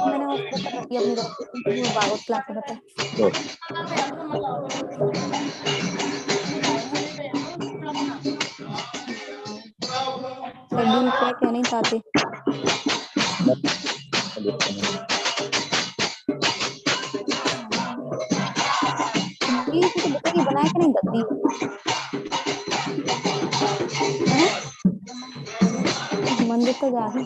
मैंने उसको कर रखी अपनी वो भागवत क्लास में बता शेड्यूल क्या क्या नहीं चाहते तो बनाया कि नहीं गद्दी मंदिर तो जाके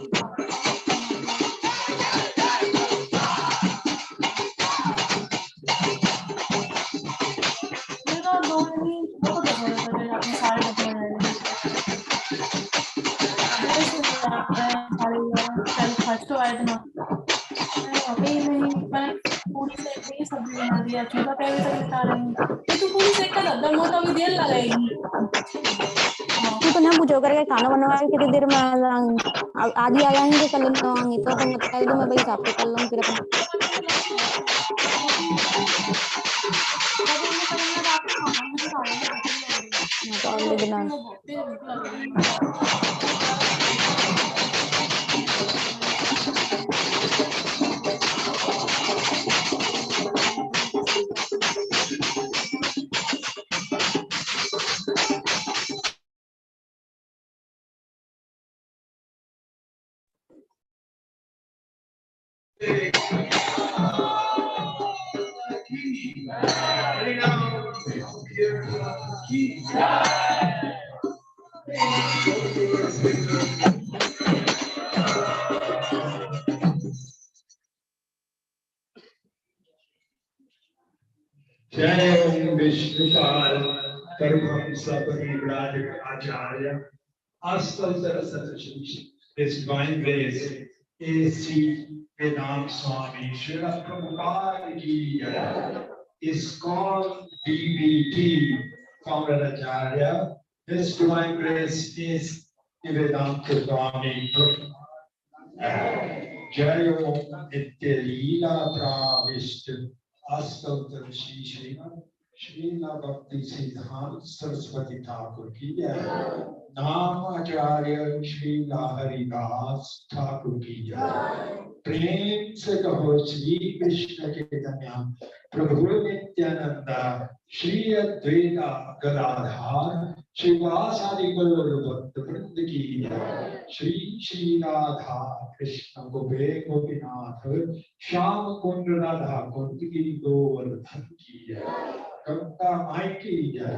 तू तो ना पूछो करके खाना बनवाए कितनी देर में आज ही आ जाएंगे कल नहीं आएंगे तो तुम बता दो मैं वही हिसाब से कर लूँ फिर अपना Jai Om Vishnupada Paramahamsa Parivraja Acharya Astal Saraswati. His divine grace A.C. Vedant Swami Srila Prabhupada Ki Jai. ISKCON DBT Founder Acharya. His divine grace is Vedanta Swami Prabhupada. Jai Om Nitya Leela Pravishta Astal Shri Srila Bhakti Siddhanta Saraswati Thakur Ki Jai. Naam Acharya Srila Haridas Thakur Ki Jai. प्रेम से कहो श्री कृष्ण चैतन्य प्रभु नित्यानंद श्री अद्वैत गदाधर श्रीवासादि गौर भक्त वृंद की जय। श्री श्री राधा कृष्ण गोपीनाथ श्याम कुंड राधा कुंड की गोवर्धन की जय। गंगा माई की जय,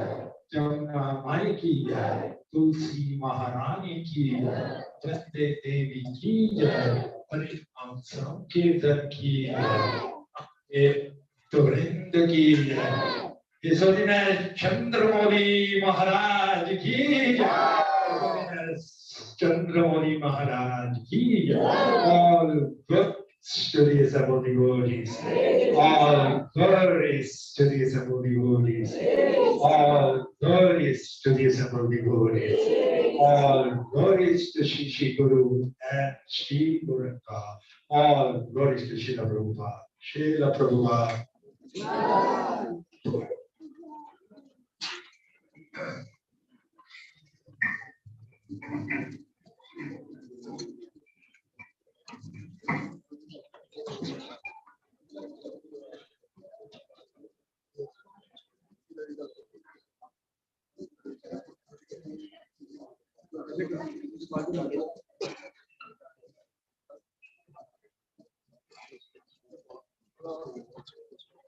जमुना माई की जय, तुलसी महारानी की जय, वृंदे देवी की जय, संकीर्तन की वृंद की जय। इस दिन चंद्रमौली महाराज की जय। चंद्रमौली महाराज की जय। All glories to the assembled devotees. All glories to the assembled devotees. All glories to the assembled devotees. All glories to Shri Guru and Shri Guranga. All glories to Srila Prabhupada. Srila Prabhupada.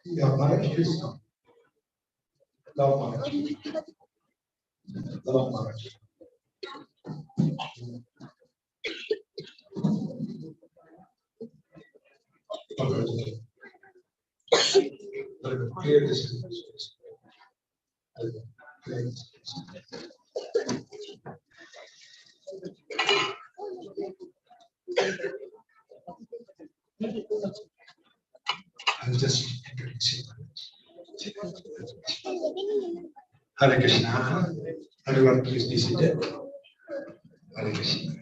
Yeah, Maharaj, please come. Love Maharaj. Love Maharaj. Clear this. I'll just introduce you. Hare Krishna. Everyone, please be seated. Hare Krishna.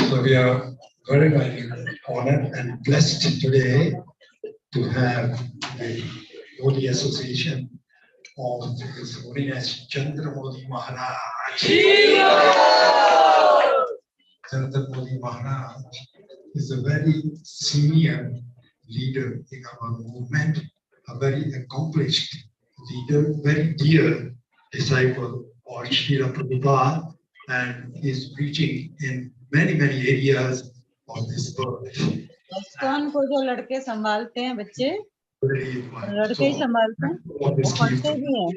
So we are very, very honored and blessed today to have the Modi Association of His Holiness Candramauli Maharaj. Candramauli Maharaj is a very senior leader in our movement, a very accomplished leader, very dear disciple of Srila Prabhupada, and is preaching in many, many areas of this world. ISKCON को जो लड़के संभालते हैं बच्चे, लड़के ही संभालते हैं, वो पढ़ते भी हैं,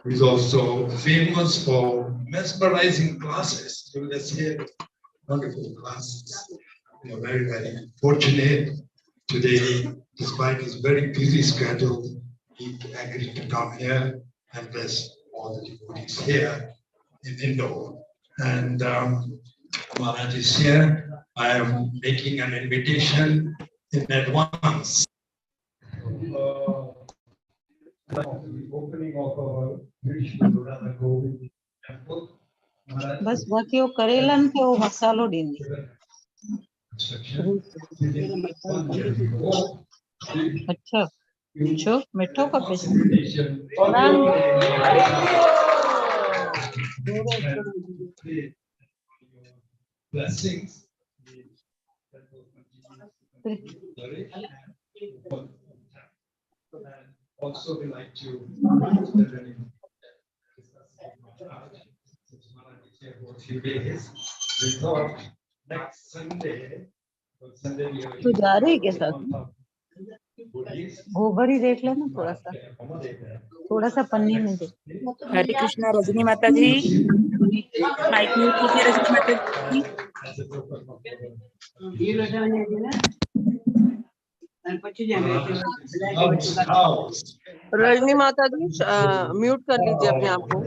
He's also famous for mesmerizing classes. So let's hear wonderful classes. We are very, very fortunate today, despite his very busy schedule, he agreed to come here and bless all the devotees here in Indore. And Maharaj is here. I am making an invitation in advance. The opening of our Vishnu Radha Govind temple. बस बाकी वो करेलन के वो मसालो डींदी अच्छा छो मिठो का पेश Blessings. also we like to we thought next Sunday we are तो जा रही है क्या साथ में? गोबर ही देख लेना थोड़ा सा पन्नी में दे। हरे कृष्णा रजनी माता जी, माइक म्यूट कीजिए रजनी माता जी। रजनी माता जी म्यूट कर लीजिए अपने आप को।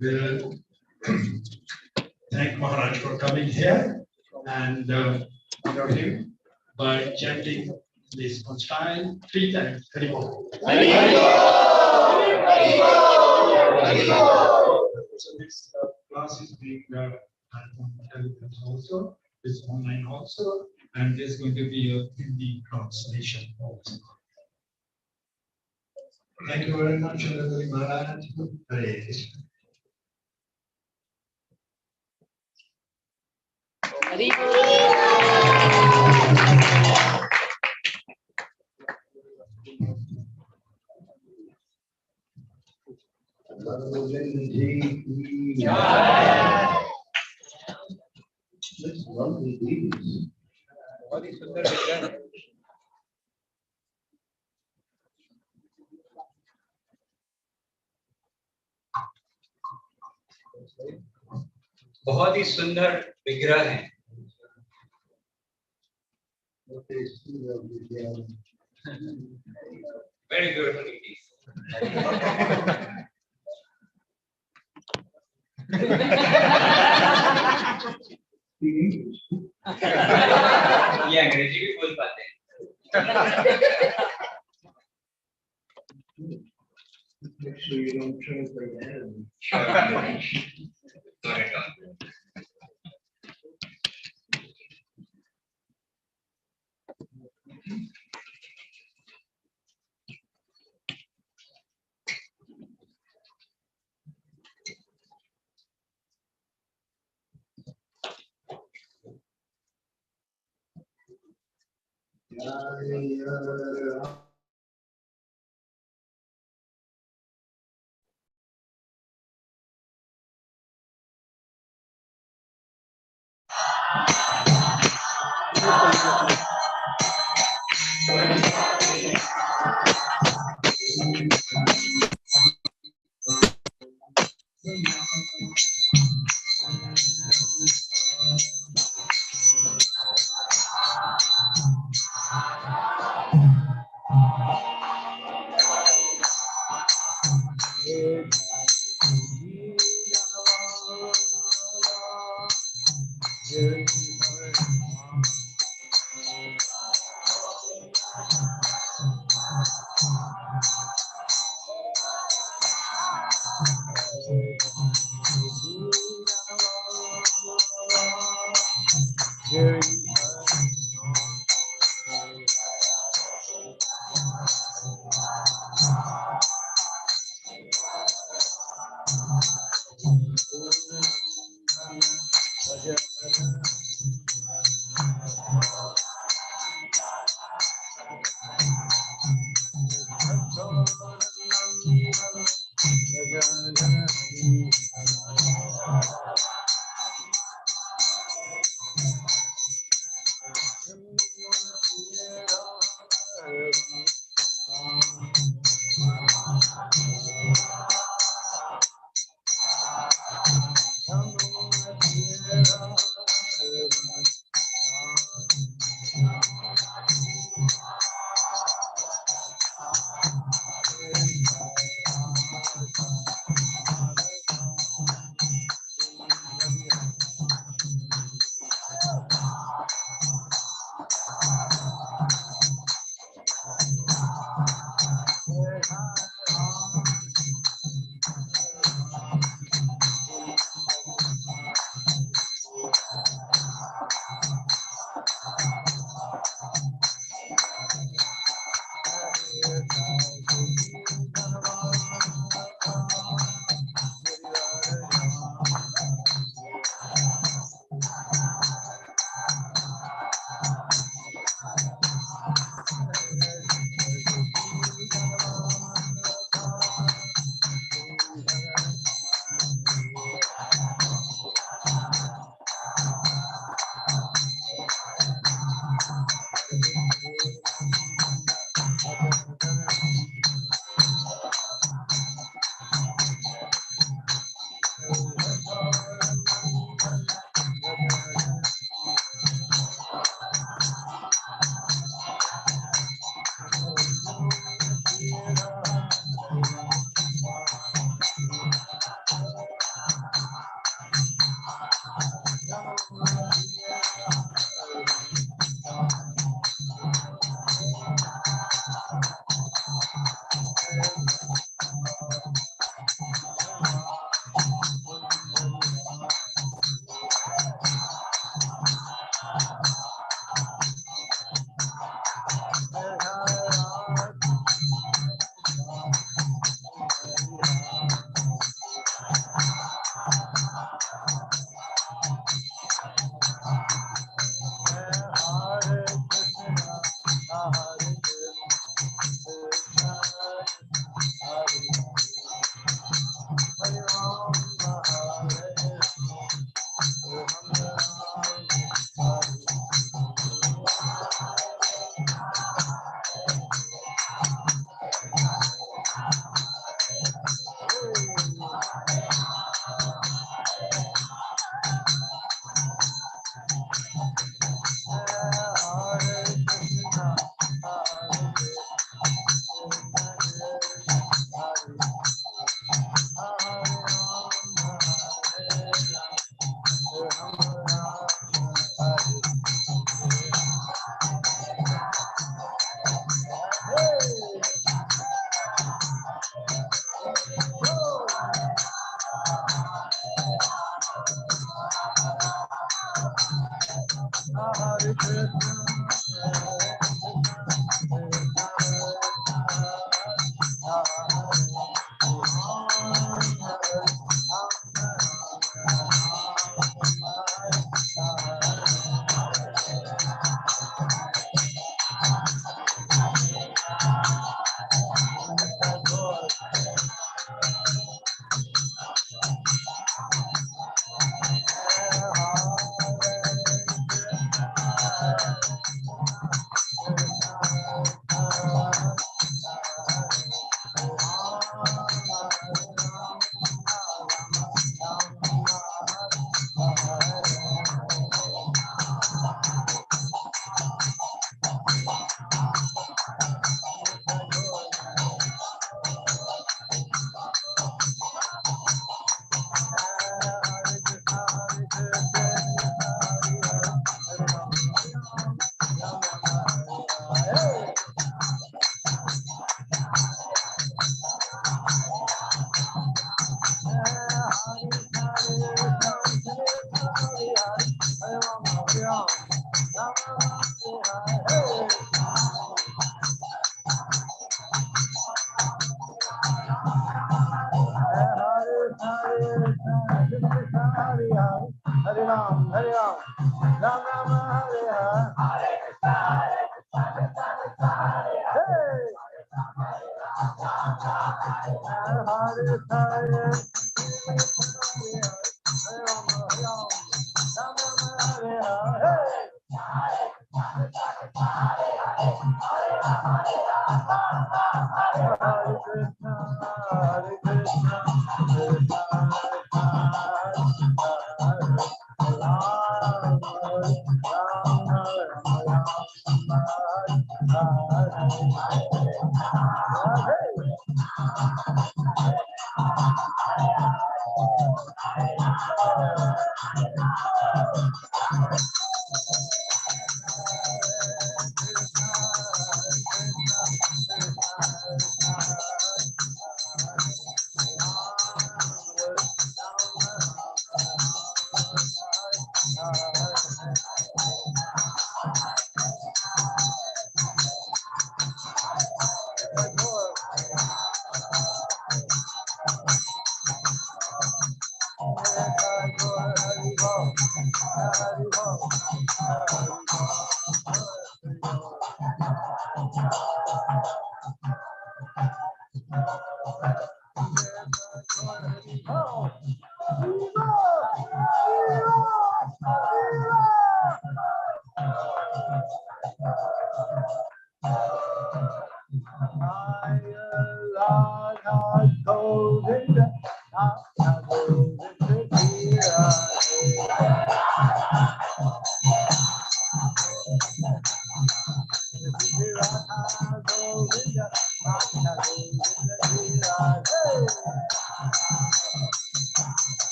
We'll thank Maharaj for coming here and honor him by chanting this on time 3 times. Hari Bol. So this class is being also, it's online also, and there's going to be a Hindi translation also. Thank you very much, Maharaj. Hare Krishna. बहुत ही सुंदर विग्रह है। Very beautiful it is. ये अंग्रेजी भी बोल पाते हैं। Make sure you don't translate ahead of me. Not at all.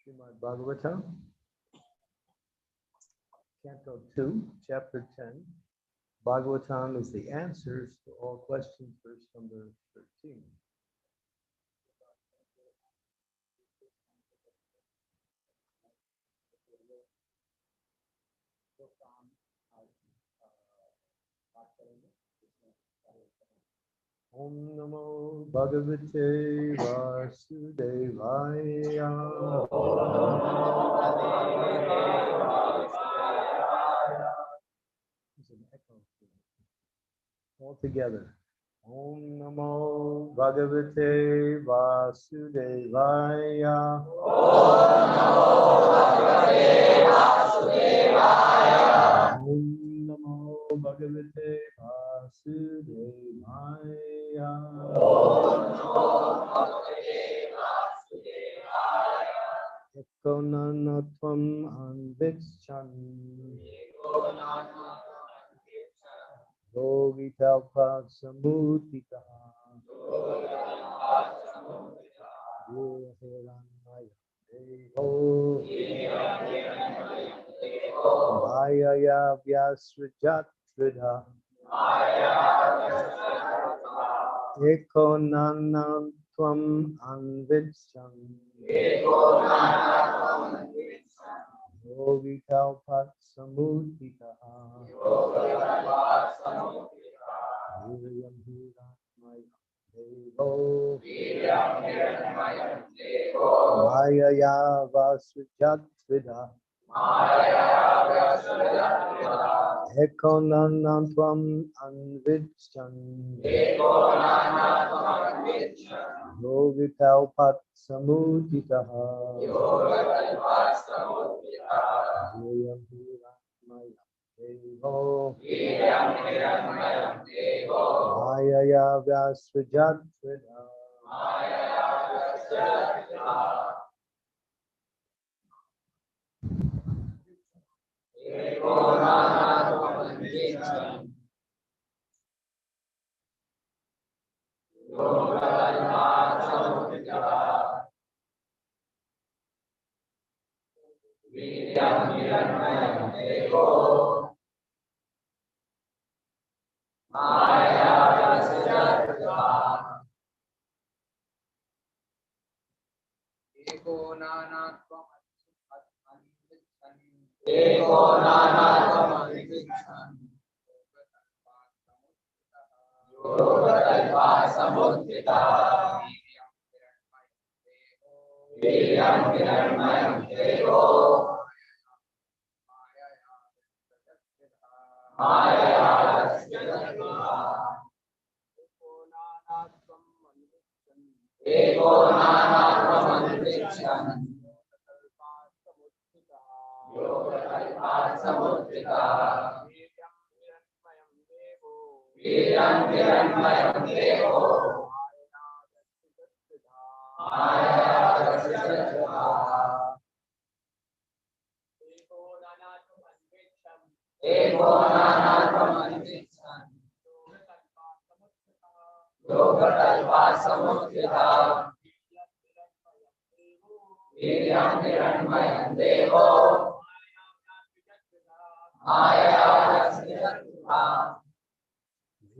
Srimad Bhagavatam, Canto 2, Chapter 10, Bhagavatam is the answers to all questions, verse number 13. Om Namo Bhagavate Vasudevaya. There's an echo. All together. Om Namo Bhagavate Vasudevaya. Om Namo Bhagavate Vasudevaya. Ekonanatvam anviksham. Yogitalpa samudita. Viranmaya deho. Mayaya vyasrajat vridha. Ekonanam tvam anviksham. Yogitalpa samudita. Mayaya vasujat vidha. Ekonanam tvam anvicham. Yogitalpat samuditaha. Mayaya vasujat vidha.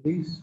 Ladies.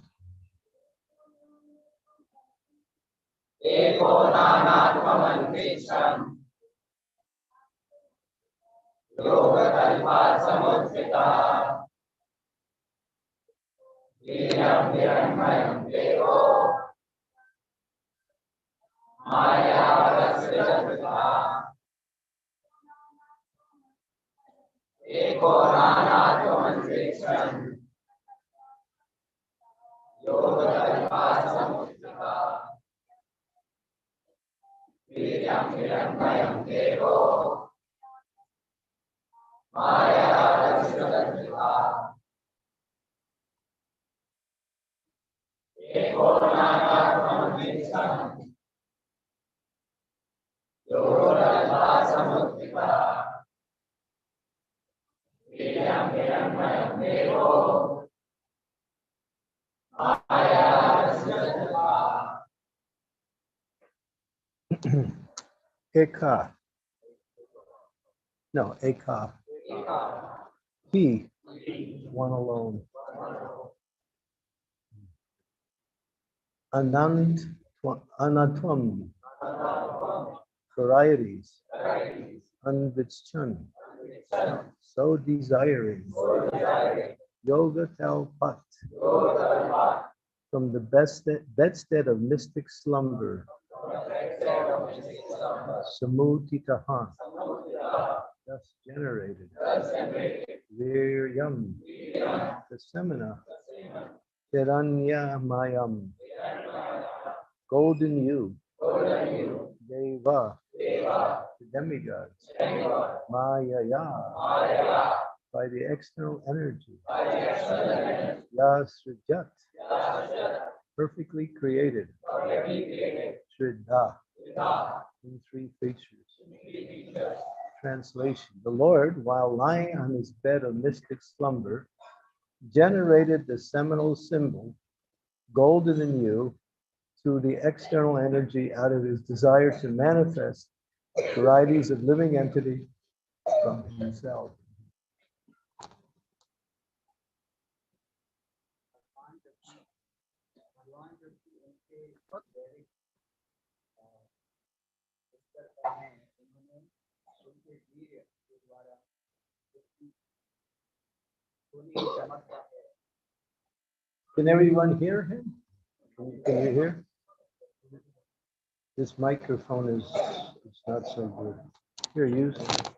Eka. No, Eka. He, one alone. Anatvam, varieties, Anvitschan, so desiring, Yoga Talpat, from the bedstead of mystic slumber, Samutitahan, thus generated, Viryam, the semina, Hiranya Mayam, golden you, Deva, the demigods, Maya, by the external energy, Yasrajat, perfectly created, Shriddha, in three features. Translation: the Lord, while lying on his bed of mystic slumber, generated the seminal symbol, golden in you, through the external energy out of his desire to manifest varieties of living entity from himself. Can everyone hear him? Can you hear? This microphone is it's not so good. Here, use it.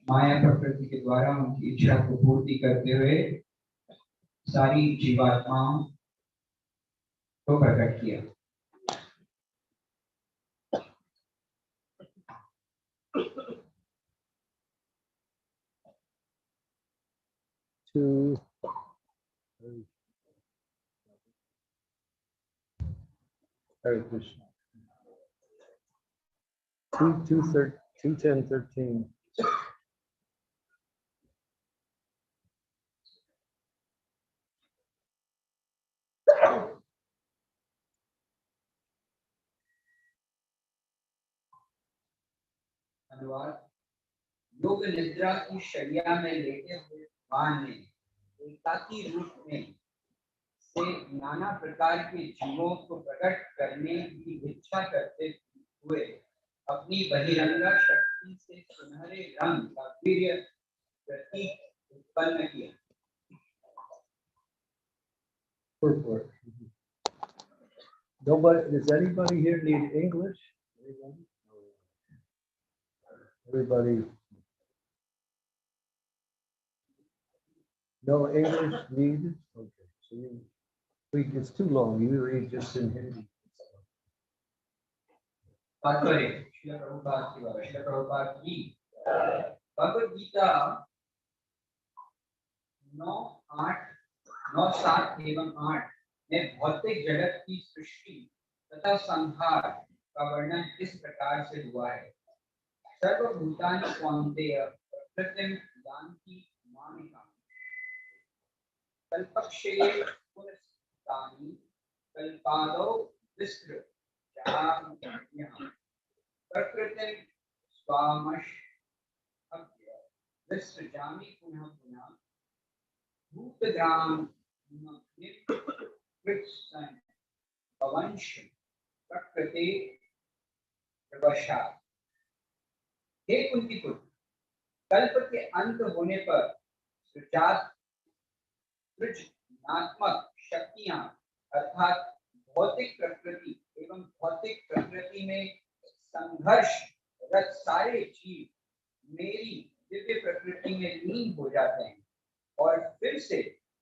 माया प्रकृति के द्वारा उनकी इच्छा को पूर्ति करते हुए सारी जीवात्माओं को प्रकट किया। Hare Krishna. 2:10:13. अनुवाद: योग निद्रा की शैया में लेटे हुए भगवान ने एकाकी रूप में से नाना प्रकार के जीवों को प्रकट करने की इच्छा करते हुए अपनी बहिरंगा शक्ति से सुनहरे रंग का वीर्य प्रतीक उत्पन्न किया। Nobody, does anybody here need English? Everybody? No English needed? Okay, so you read, it's too long, you read just in Hindi. तात्पर्य: श्रील प्रभुपाद की भगवद गीता 9:7 एवं 8 में भौतिक जगत की सृष्टि तथा संहार का वर्णन इस प्रकार से हुआ है। सर्वभूतानि कौन्तेय प्रकृतिं यान्ति मामिकाम् कल्पक्षये पुनस्तानि कल्पादौ विसृजाम्यहम् प्रकृतिं स्वामशक्त्या विसृजामि पुनः पुनः भूतग्रामं कृत्स्नं भवंश प्रकृते प्रवशात्। हे कुंती पुत्र, कल्प के अंत होने पर सृजनात्मक शक्तियां अर्थात भौतिक प्रकृति एवं भौतिक प्रकृति में संघर्ष रत सारे जीव मेरी दिव्य प्रकृति में लीन हो जाते हैं और फिर से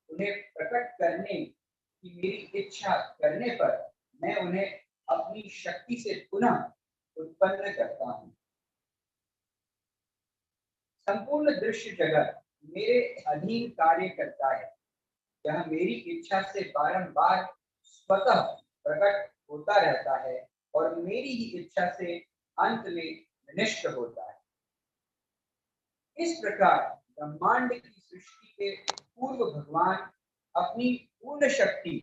उन्हें प्रकट करने की मेरी इच्छा करने पर मैं उन्हें अपनी शक्ति से पुनः उत्पन्न करता हूँ। संपूर्ण दृश्य जगत मेरे अधीन कार्य करता है। यह मेरी इच्छा से बारंबार स्वतः प्रकट होता रहता है और मेरी ही इच्छा से अंत में विनष्ट होता है। इस प्रकार ब्रह्मांड की सृष्टि के पूर्व भगवान अपनी पूर्ण शक्ति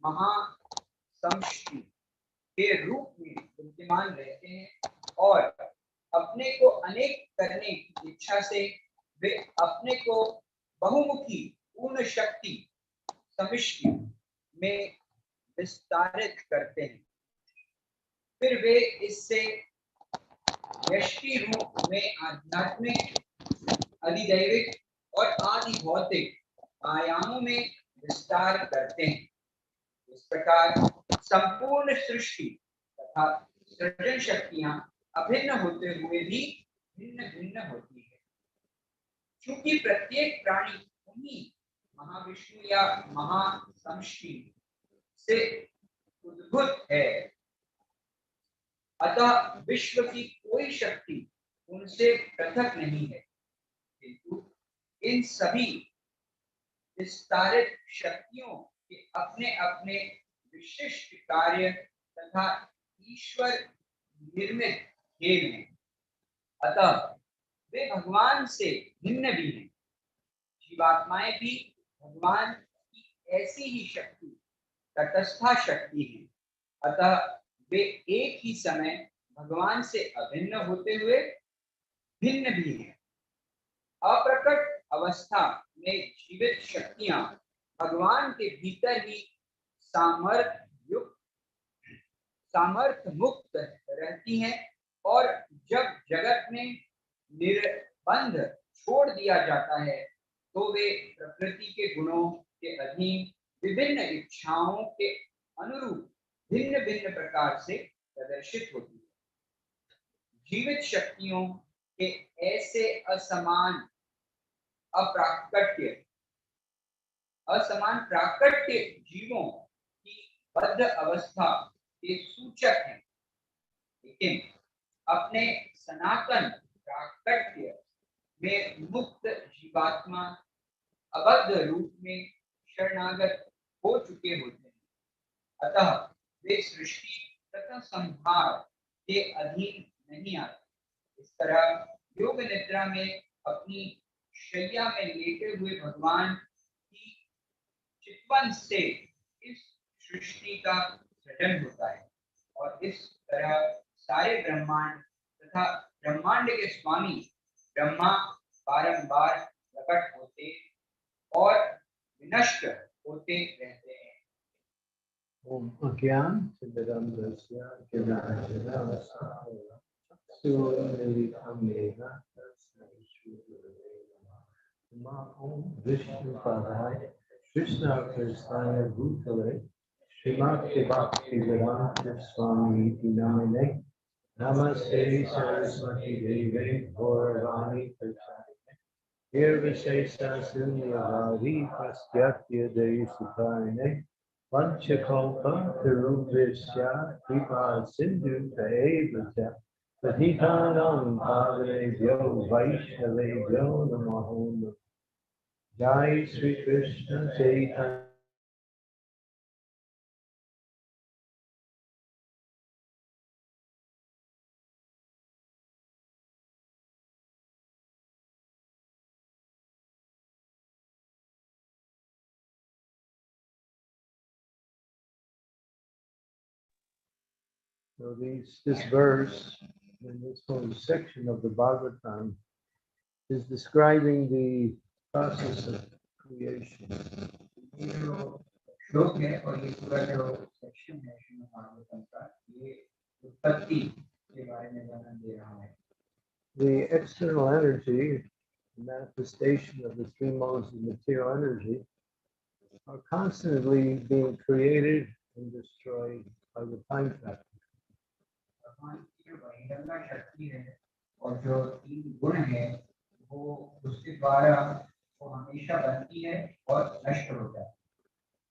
महासमष्टि के रूप में विद्यमान रहते हैं और अपने को अनेक करने की इच्छा से वे अपने को बहुमुखी पूर्ण शक्ति समष्टि में विस्तारित करते हैं। फिर वे इससे व्यष्टि रूप में आध्यात्मिक, अधिदैविक और आदि भौतिक आयामों में विस्तार करते हैं। इस प्रकार संपूर्ण सृष्टि तथा सृजन शक्तियां अभिन्न होते हुए भी भिन्न भिन्न होती है। चूंकि प्रत्येक प्राणी उन्हीं महाविष्णु या महासमष्टि से उद्भूत है, अतः विश्व की कोई शक्ति उनसे पृथक नहीं है, किंतु इन सभी विस्तारित शक्तियों के अपने अपने विशिष्ट कार्य तथा ईश्वर निर्मित खेल हैं। अतः वे भगवान से भिन्न भी हैं। जीवात्माएं भी भगवान की ऐसी ही शक्ति, तटस्था शक्ति है। अतः वे एक ही समय भगवान से अभिन्न होते हुए भिन्न भी हैं। अप्रकट अवस्था में जीवित शक्तियां भगवान के भीतर ही सामर्थ्य मुक्त रहती हैं और जब जगत में निर्बंध छोड़ दिया जाता है तो वे प्रकृति के गुणों के अधीन विभिन्न इच्छाओं के अनुरूप भिन्न भिन्न प्रकार से प्रदर्शित होती है। जीवित शक्तियों के ऐसे असमान प्राकट्य जीवों की बद्ध अवस्था के सूचक हैं, लेकिन अपने सनातन प्राकट्य में मुक्त जीवात्मा अबद्ध रूप में शरणागत हो चुके होते हैं। अतः वे सृष्टि तथा संहार के अधीन नहीं आते। इस तरह योग निद्रा में अपनी शैया में लेटे हुए भगवान की चितवन से इस सृष्टि का सृजन होता है और इस तरह सारे ब्रह्मांड तथा ब्रह्मांड के स्वामी ब्रह्मा बारंबार प्रकट होते और विनष्ट होते रहते हैं। ओम अज्ञान चिदम्बरस्य ज्ञानांजनशलाकया चक्षुरुन्मीलितं तस्मै श्रीगुरवे नमः। ओम विष्णुपादाय कृष्णाय भूतले श्रीमते भक्तिवेदांत स्वामी नामिने नमस्ते सरस्वती देवे गौरवाणी प्रचारिणे निर्विशेषा शून्यवादी पाश्चात्य देशिकारिणे पंचकल्पतरुभ्यश्च कृपा सिन्धुभ्यैव च पतितानां पावनेभ्यो वैष्णवेभ्यो नमो नमः। जय Shri Krishna Chaitanya So this verse in this whole section of the Bhagavatam is describing the process of creation. श्लोक है और ये पूरा जो सेक्शन है श्रीमद् भागवतम का, ये उत्पत्ति के बारे में वर्णन दे रहा है। The external energy, the manifestation of the three modes of material energy, are constantly being created and destroyed by the time factor. भगवान की जो बहिरंगा शक्ति है और जो तीन गुण है वो उसके द्वारा वो हमेशा बनती है और नष्ट हो जाती है।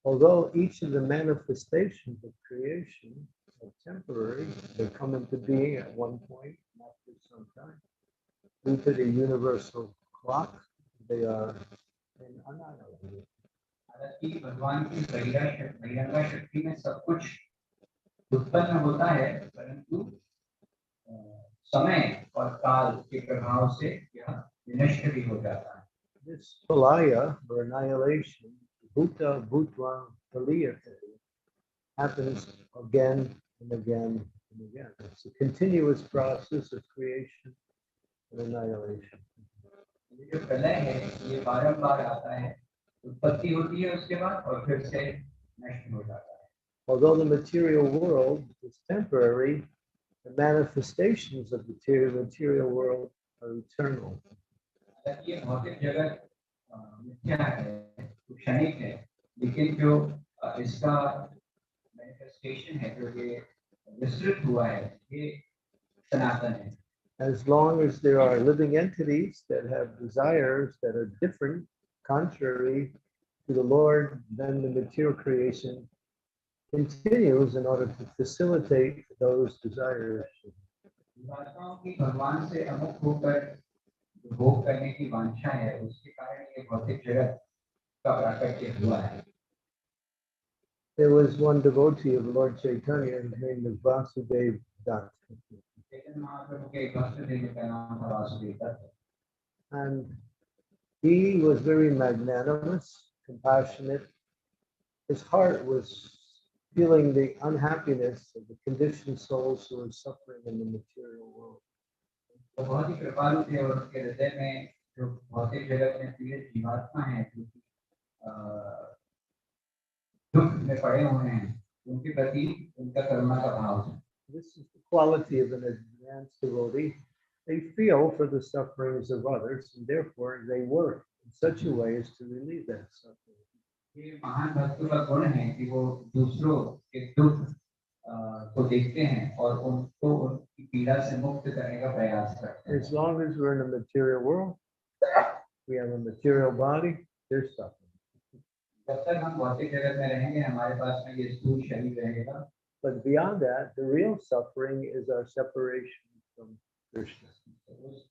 Although each of the manifestations of creation are temporary, they come into being at one point and after some time. Due to the universal clock, they are annihilated. हालांकि भगवान की बहिरंगा शक्ति में सब कुछ उत्पन्न होता है, परंतु समय और काल के प्रभाव से यह विनष्ट भी हो जाता है। This palaya or annihilation, bhuta bhutva paliyate, happens again and again and again. It's a continuous process of creation and annihilation. ये जो प्रलय है ये बारंबार आता है, उत्पत्ति होती है उसके बाद और फिर से नष्ट हो जाता है। Although the material world is temporary, the manifestations of the material world are eternal. ये भौतिक जगत मिथ्या है, क्षणिक है, लेकिन जो इसका मैनिफेस्टेशन है, जो ये विस्तृत हुआ है, ये सनातन है। As long as there are living entities that have desires that are different, contrary to the Lord, then the material creation continues in order to facilitate those desires. जीवात्माओं की भगवान से अमुक होकर भोग करने की वांछा है, उसके कारण ये भौतिक जगत का प्राकट्य हुआ है। There was one devotee of Lord Chaitanya, his name was Vasudev Dutt. And he was very magnanimous, compassionate. His heart was feeling the unhappiness of the conditioned souls who are suffering in the material world. बहुत ही कृपालु थे और उनके हृदय में जो भौतिक जगत में पीड़ित जीवात्मा है, जो दुख में पड़े हुए हैं, उनके प्रति उनका करुणा का भाव है। This is the quality of an advanced devotee. They feel for the sufferings of others, and therefore they work in such a way as to relieve that suffering. ये महान भक्तों का गुण है कि वो दूसरों के दुख को देखते हैं और उनको उनकी पीड़ा से मुक्त करने का प्रयास करते हैं। As long as we're in the material world, we have a material body, there's suffering. जब तक हम भौतिक जगत में रहेंगे, हमारे पास में ये स्थूल शरीर रहेगा। But beyond that, the real suffering is our separation from Krishna.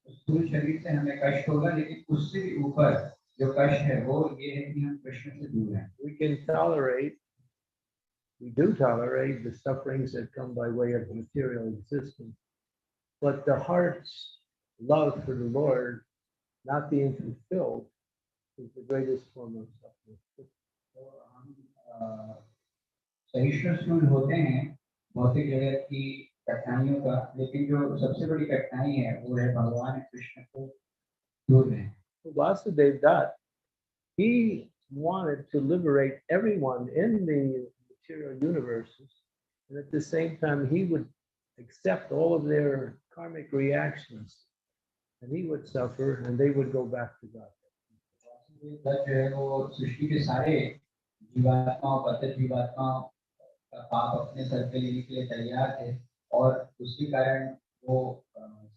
स्थूल शरीर से हमें कष्ट होगा, लेकिन उससे भी ऊपर जो कष्ट है वो ये है कि हम कृष्ण से दूर हैं। We do tolerate the sufferings that come by way of material existence, but the heart's love for the Lord not being fulfilled is the greatest form of suffering. सहिष्णुशील होते हैं भौतिक जगत की कठिनाइयों का, लेकिन जो सबसे बड़ी कठिनाई है वो है भगवान कृष्ण को दूर है। Vasudev Dutt, he wanted to liberate everyone in the material universes, and at the same time he would accept all of their karmic reactions, and he would suffer and they would go back to God. जो है वो सृष्टि के सारे जीवात्माओं, पतित जीवात्माओं का पाप अपने sir पे लेने के लिए तैयार थे और उसके कारण वो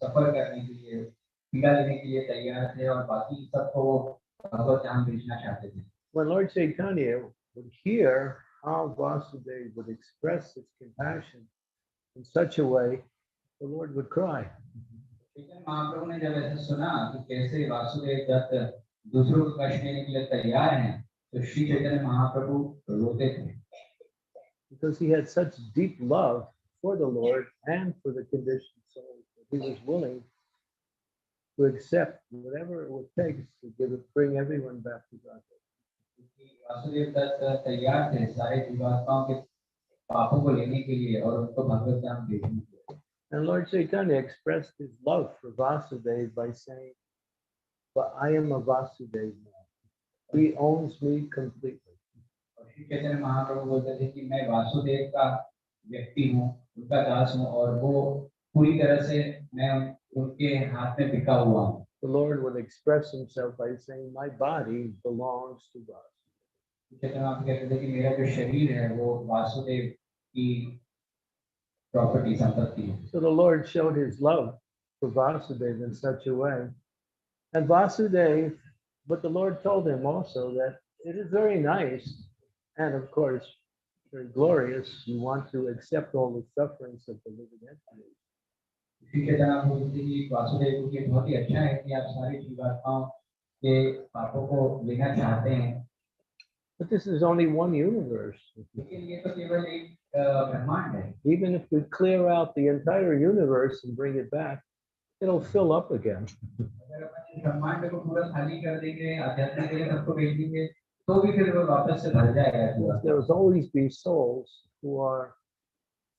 सफर करने के लिए, पीड़ा लेने के लिए तैयार थे और बाकी सबको भगवत धाम भेजना चाहते थे। When Lord Chaitanya would hear how Vasudeva would express his compassion in such a way, the Lord would cry. महाप्रभु ने जब ऐसा सुना कि कैसे वासुदेव दत्त दूसरों को कष्ट देने के लिए तैयार हैं, तो श्री चैतन्य महाप्रभु रोते थे। Because he had such deep love for the Lord and for the conditioned souls that he was willing to accept whatever it would take to bring everyone back to God. Vasudev Dutt तैयार थे सारे जीवात्माओं के पापों को लेने के लिए और उनको भगवत धाम भेजने के लिए। And Lord Chaitanya expressed his love for Vasudeva by saying, "But I am a Vasudeva now. He owns me completely." Shri Chaitanya Mahaprabhu बोलते थे कि मैं वासुदेव का व्यक्ति हूँ, उनका दास हूँ और वो पूरी तरह से मैं उनके हाथ में बिका हुआ हूँ। The Lord would express himself by saying, "My body belongs to Vasudeva." Chaitanya Mahaprabhu कहते थे कि मेरा जो शरीर है वो वासुदेव की प्रॉपर्टी, संपत्ति है। So the Lord showed his love for Vasudeva in such a way. And Vasudeva, but the Lord told him also that it is very nice and of course very glorious. You want to accept all the sufferings of the living entities. Shri Chaitanya Mahaprabhu बोलते कि वासुदेव को ये बहुत ही अच्छा है कि आप सारे जीवात्माओं के पापों को लेना चाहते हैं। But this is only one universe. लेकिन ये तो केवल एक ब्रह्मांड है। Even if we clear out the entire universe and bring it back, it'll fill up again. अगर अपन इस ब्रह्मांड को पूरा खाली कर देंगे, आध्यात्म के लिए सबको भेज देंगे, तो भी फिर वो वापस से भर जाएगा पूरा। There will always be souls who are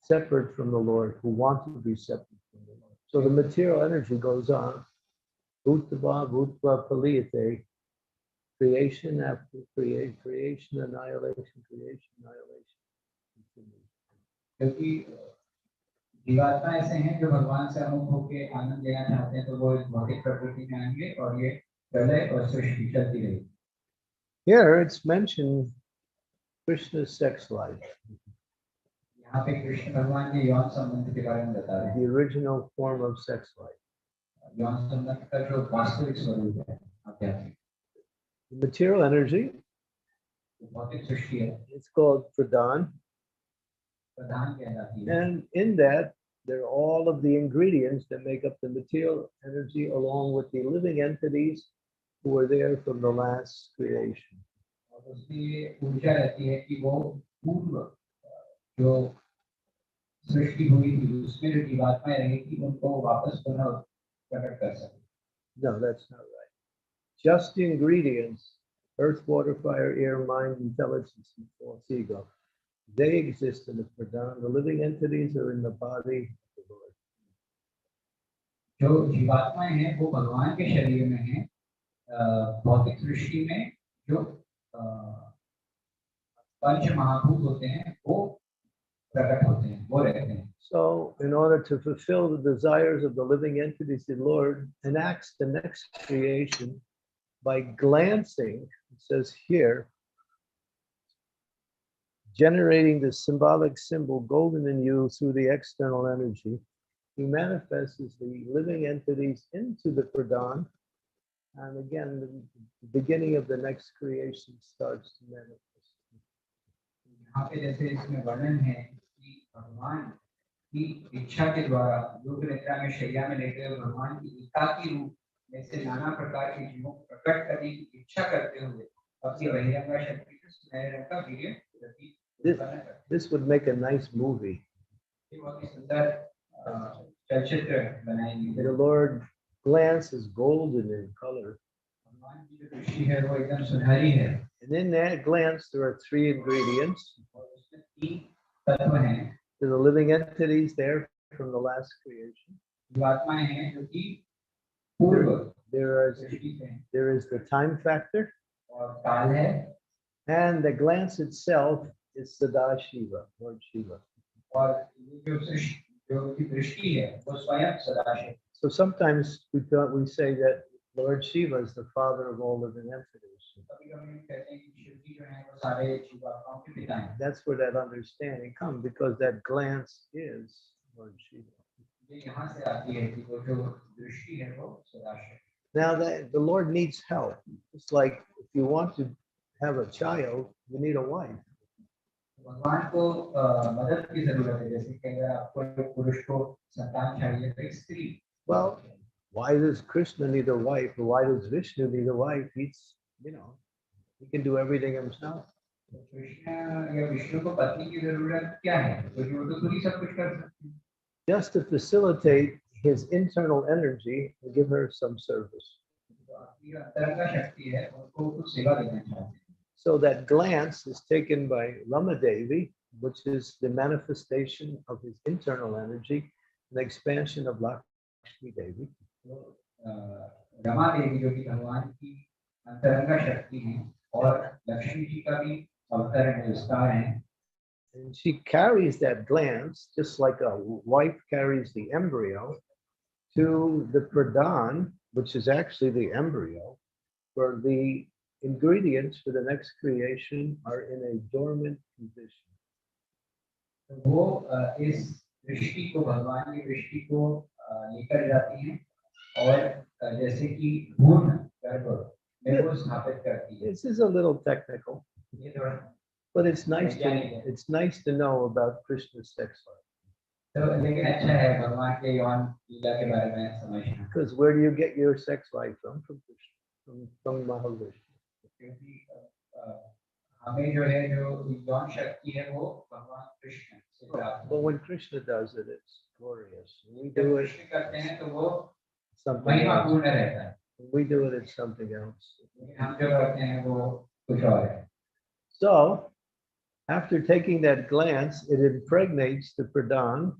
separate from the Lord, who want to be separate from the Lord. So the material energy goes on. Bhutava, Bhutva, Paliyate, creation after creation, annihilation, continues. क्योंकि जीवात्मा ऐसे हैं जो भगवान से अमुख होकर आनंद लेना चाहते हैं, तो वो इस भौतिक प्रकृति में आएंगे और ये प्रलय और सृष्टि चलती रहेगी। Here it's mentioned Krishna's sex life. यहाँ पे कृष्ण भगवान के यौन संबंध के बारे में बता रहे हैं। The original form of sex life. यौन संबंध का जो वास्तविक स्वरूप है आध्यात्मिक। The material energy, भौतिक सृष्टि है, it's called pradhan. प्रधान कहलाती है। And in that, there are all of the ingredients that make up the material energy, along with the living entities who were there from the last creation. और उसकी ऊर्जा रहती है कि वो पूर्व जो सृष्टि हुई थी उसमें जो जीवात्माएं रही थी उनको वापस पुनः प्रकट कर सके। No, that's not right. Just the ingredients, earth, water, fire, air, mind, intelligence, and false ego. They exist in the pradhan. The living entities are in the body of the Lord. जो जीवात्माएं हैं वो भगवान के शरीर में हैं, भौतिक सृष्टि में जो पंच महाभूत होते हैं वो प्रकट होते हैं, वो रहते हैं। So, in order to fulfill the desires of the living entities, the Lord enacts the next creation by glancing, it says here, generating the symbolic symbol golden in you through the external energy. He manifests the living entities into the pradhan, and again, the beginning of the next creation starts to manifest. यहाँ पे जैसे इसमें वर्णन है कि भगवान की इच्छा के द्वारा योग निद्रा में शैया में लेटे हुए भगवान की एकाकी रूप में से नाना प्रकार के जीवों को प्रकट करने की इच्छा करते हुए अपनी बहिरंगा शक्ति से सुनहरे रंग का वीर्य प्रतीक उत्पन्न करते हैं। This would make a nice movie. ये बहुत ही सुंदर चलचित्र बनाएंगे। The Lord glance is golden in color. भगवान की जो दृष्टि है वो एकदम सुनहरी है। And in that glance, there are three ingredients. और उसमें तीन तत्व हैं। There are living entities there from the last creation. जीवात्माएं हैं जो कि पूर्व सृष्टि से हैं। There is the time factor. और काल है। And the glance itself is Sadashiva, Lord Shiva. और ये जो की दृष्टि है वो स्वयं Sadashiv. So sometimes we say that Lord Shiva is the father of all living entities. That's where that understanding comes, because that glance is Lord Shiva. Now the Lord needs help. It's like if you want to have a child, you need a wife. भगवान को मदद की जरूरत है, जैसे कि अगर आपको एक पुरुष को संतान चाहिए तो एक स्त्री। Well, why does Krishna need a wife, or why does Vishnu need a wife? He's, he can do everything himself. Krishna या विष्णु को पत्नी की जरूरत क्या है? क्योंकि वो तो खुद ही सब कुछ कर सकते हैं। Just to facilitate his internal energy and give her some service. अपनी अंतरंगा शक्ति है, उनको कुछ सेवा देना चाहते हैं। So that glance is taken by Rama Devi, which is the manifestation of his internal energy, and the expansion of Lakshmi Devi. Rama Devi जो कि भगवान की अंतरंगा शक्ति है और लक्ष्मी जी का भी अवतरण विस्तार है। And she carries that glance just like a wife carries the embryo to the pradhan, which is actually the embryo, where the ingredients for the next creation are in a dormant condition. वो इस दृष्टि को भगवान की दृष्टि को लेकर जाती हैं और जैसे कि भ्रूण गर्भ में वो स्थापित करती है। This is a little technical, but it's nice to know about Krishna's sex life. तो लेकिन अच्छा है भगवान के यौन लीला के बारे में समझना। Because where do you get your sex life from? From Krishna, from Maharaja. क्योंकि हमें जो है जो यौन शक्ति है वो भगवान कृष्ण से प्राप्त। But when Krishna does it, it's glorious. We do it. करते हैं तो वो something महिमा else. पूर्ण रहता है, We do it in something else. लेकिन हम जो करते हैं वो कुछ और है। So, after taking that glance, it impregnates the pradhan,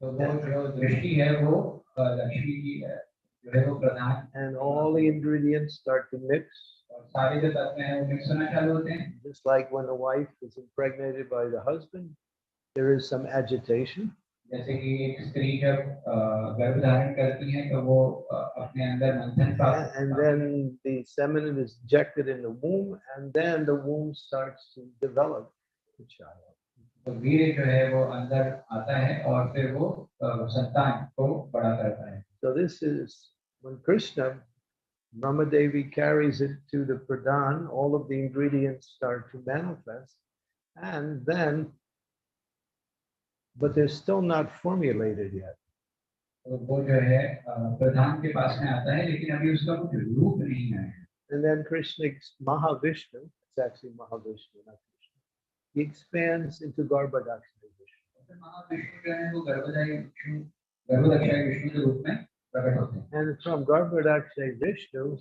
तो वो जो दृष्टि है वो लक्ष्मी की है, जो है वो प्रधान, and all the ingredients start to mix. और सारे जो तत्व हैं वो मिक्स होना चालू होते हैं। Just like when the wife is impregnated by the husband, there is some agitation. जैसे कि एक स्त्री जब गर्भ धारण करती है तो वो अपने अंदर मंथन प्राप्त And then the semen is injected in the womb, and then the womb starts to develop the child. तो वीर्य जो है वो अंदर आता है और फिर वो संतान को बड़ा करता है। So this is when Krishna, Brahmadevi carries it to the pradhan, all of the ingredients start to manifest, and then, but they're still not formulated yet. तो वो जो है प्रधान के पास में आता है, लेकिन अभी उसका कुछ रूप नहीं है। And then Krishna, Mahavishnu, it's actually Mahavishnu, not Krishna, he expands into Garbhodakshaya Vishnu. Mahavishnu जो है वो गर्भोदक्षाय विष्णु के रूप में प्रकट होते हैं। And from Garbhodakshaya Vishnu,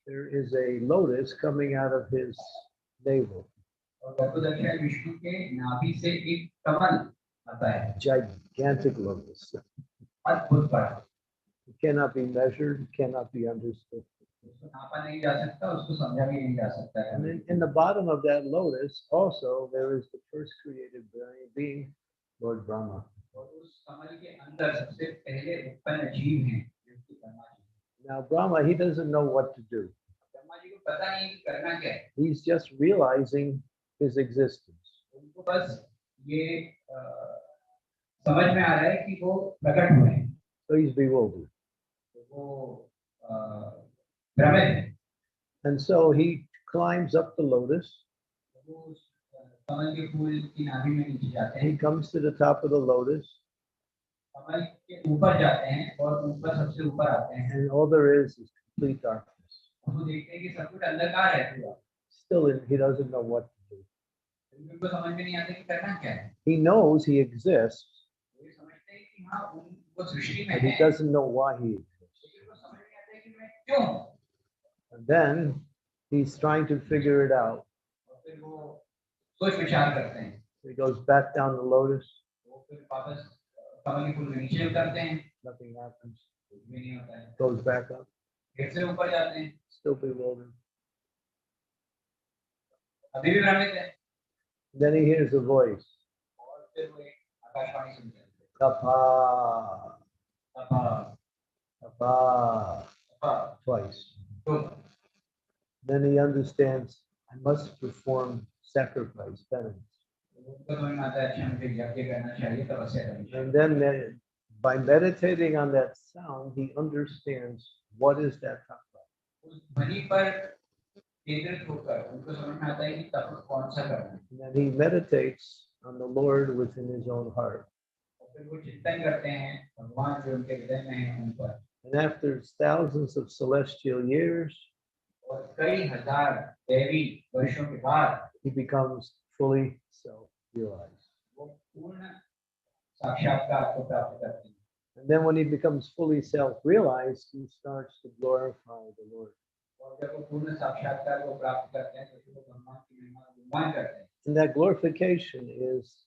there is a lotus coming out of his navel. और गर्भोदक्षाय विष्णु के नाभि से एक कमल आता है, Gigantic lotus. अद्भुत बड़ा, It cannot be measured, cannot be understood. उसको नापा नहीं जा सकता, उसको समझा भी नहीं जा सकता है। And in the bottom of that lotus, also, there is the first created being, Lord Brahma. और उस कमल के अंदर सबसे पहले उत्पन्न जीव हैं, जो कि Brahma ji. Now, Brahma, he doesn't know what to do. Brahma ji को पता नहीं कि करना क्या है, He's just realizing his existence. उनको बस ये समझ में आ रहा है कि वो प्रकट हुए हैं, So he's bewildered. तो वो भ्रमित है। And so he climbs up the lotus. वो उस कमल के फूल की नाभि में नीचे जाते हैं, He comes to the top of the lotus, कमल के ऊपर जाते हैं और ऊपर सबसे ऊपर आते हैं, and all there is complete darkness. वो देखते हैं कि सब कुछ अंधकार है पूरा। Still, he doesn't know what to do. उनको समझ में नहीं आता कि करना क्या है। He knows he exists, वो ये समझते हैं कि हाँ उनको सृष्टि में but है, he doesn't know why he exists. लेकिन उनको समझ नहीं आता है कि मैं क्यों हूँ। And then he's trying to figure it out. और फिर वो सोच विचार करते हैं, He goes back down the lotus, वो फिर वापस कमल के फूल में नीचे उतरते हैं, nothing happens. कुछ भी नहीं होता है, Goes back up, फिर से ऊपर जाते हैं, still bewildered. अभी भी भ्रमित है। Then he hears a voice, और फिर वो एक आकाशवाणी सुनते हैं, Tapa, तपा Tapa, तपा twice. तुम। Then he understands, I must perform sacrifice, penance. उनको समझ में आता है अच्छा मुझे यज्ञ करना चाहिए, तपस्या करनी चाहिए। And then by meditating on that sound, he understands what is that tapa. उस ध्वनि पर केंद्रित होकर उनको समझ में आता है कि तप कौन सा करना है। And then he meditates on the Lord within his own heart. और फिर वो चिंतन करते हैं भगवान जो उनके हृदय में है उन पर। And after thousands of celestial years, और कई हजार दैवी वर्षों के बाद he becomes fully self-realized. वो पूर्ण साक्षात्कार को प्राप्त करते हैं। And then when he becomes fully self-realized, he starts to glorify the Lord. और जब वो पूर्ण साक्षात्कार को प्राप्त करते हैं तो फिर वो भगवान की महिमा का गुणगान करते हैं। And that glorification is,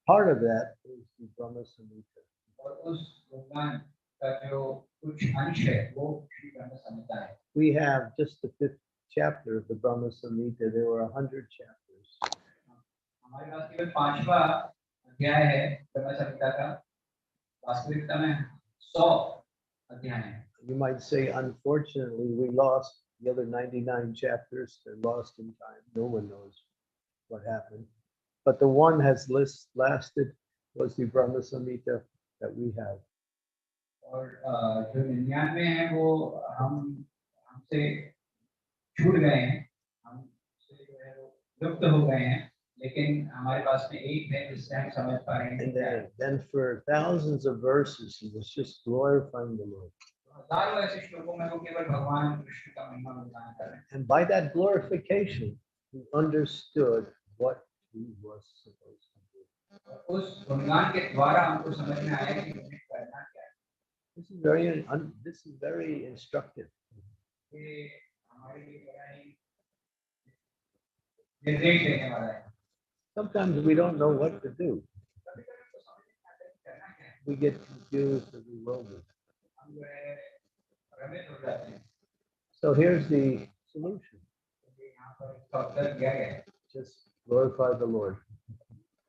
part of that is the Brahma Samhita. और उस गुणगान का जो कुछ अंश है वो श्री ब्रह्म संहिता है। We have just the 5th chapter of the Brahma Samhita. There were 100 chapters. हमारे पास केवल 5वां अध्याय है ब्रह्म संहिता का, वास्तविकता में 100 अध्याय हैं। You might say, unfortunately, we lost the other 99 chapters. They're lost in time. No one knows what happened. But the one has lasted was the Brahma Samhita that we have. और जो 99 है वो हमसे छूट गए हैं, हमसे जो है वो लुप्त हो गए हैं, लेकिन हमारे पास में एक है जिससे हम समझ पा रहे हैं। And then for thousands of verses, he was just glorifying the Lord. हजारों ऐसे श्लोकों में वो केवल भगवान कृष्ण का महिमा गुणगान कर रहे हैं। And by that glorification, he understood what he was supposed to do. और उस गुणगान के द्वारा हमको समझ में आया कि हमें करना क्या है। This is very instructive. ये हमारे लिए बड़ा ही निर्देश देने वाला है। Sometimes we don't know what to do. कभी-कभी तो समझ नहीं आता कि करना क्या है। We get confused and bewildered. हम जो है भ्रमित हो जाते हैं। So here's the solution. क्योंकि यहाँ पर इसका उत्तर दिया गया है। Just glorify the Lord.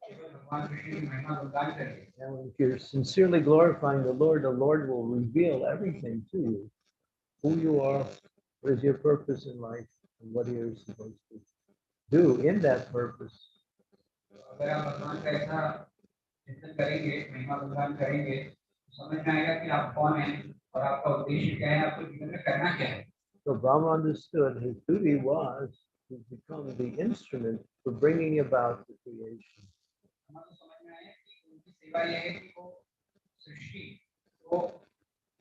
केवल भगवान कृष्ण की महिमा गुणगान करिए। And if you're sincerely glorifying the Lord will reveal everything to you. Who you are, what is your purpose in life, and what you're supposed to do in that purpose. अगर आप भगवान का ऐसा चिंतन करेंगे, महिमा गुणगान करेंगे, तो समझ में आएगा कि आप कौन हैं और आपका उद्देश्य क्या है, आपको जीवन में करना क्या है। So Brahma understood his duty was to become the instrument for bringing about the creation. हमें समझ में आया कि उनकी सेवा यह है कि वो सृष्टि को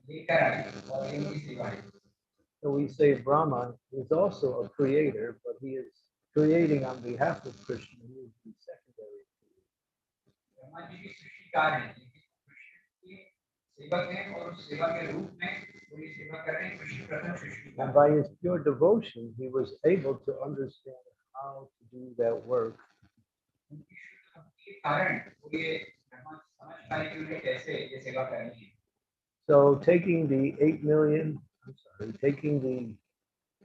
लेकर आए और ये उनकी सेवा है। So we say Brahma is also a creator, but he is creating on behalf of Krishna. He is the secondary creator. Brahma ji की सृष्टिकार हैं, लेकिन कृष्ण के सेवक हैं और उस सेवा के रूप में वो ये सेवा कर रहे हैं। कृष्ण प्रथम सृष्टिकार। And by his pure devotion, he was able to understand how to do that work. उनकी शुद्ध भक्ति के कारण वो ये ब्रह्मा समझ पाए कि उन्हें कैसे ये सेवा करनी है। So taking the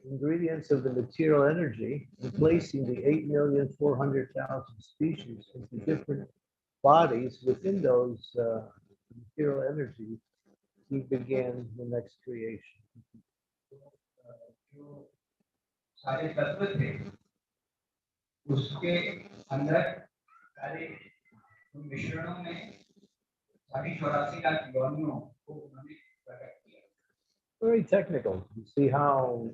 ingredients of the material energy and placing the 8,400,000 species into different bodies within those material energies, he began the next creation. जो सारे तत्व थे उसके अंदर सारे मिश्रणों में सारी 84 लाख योनियों को उन्होंने प्रकट किया। Very technical. You see how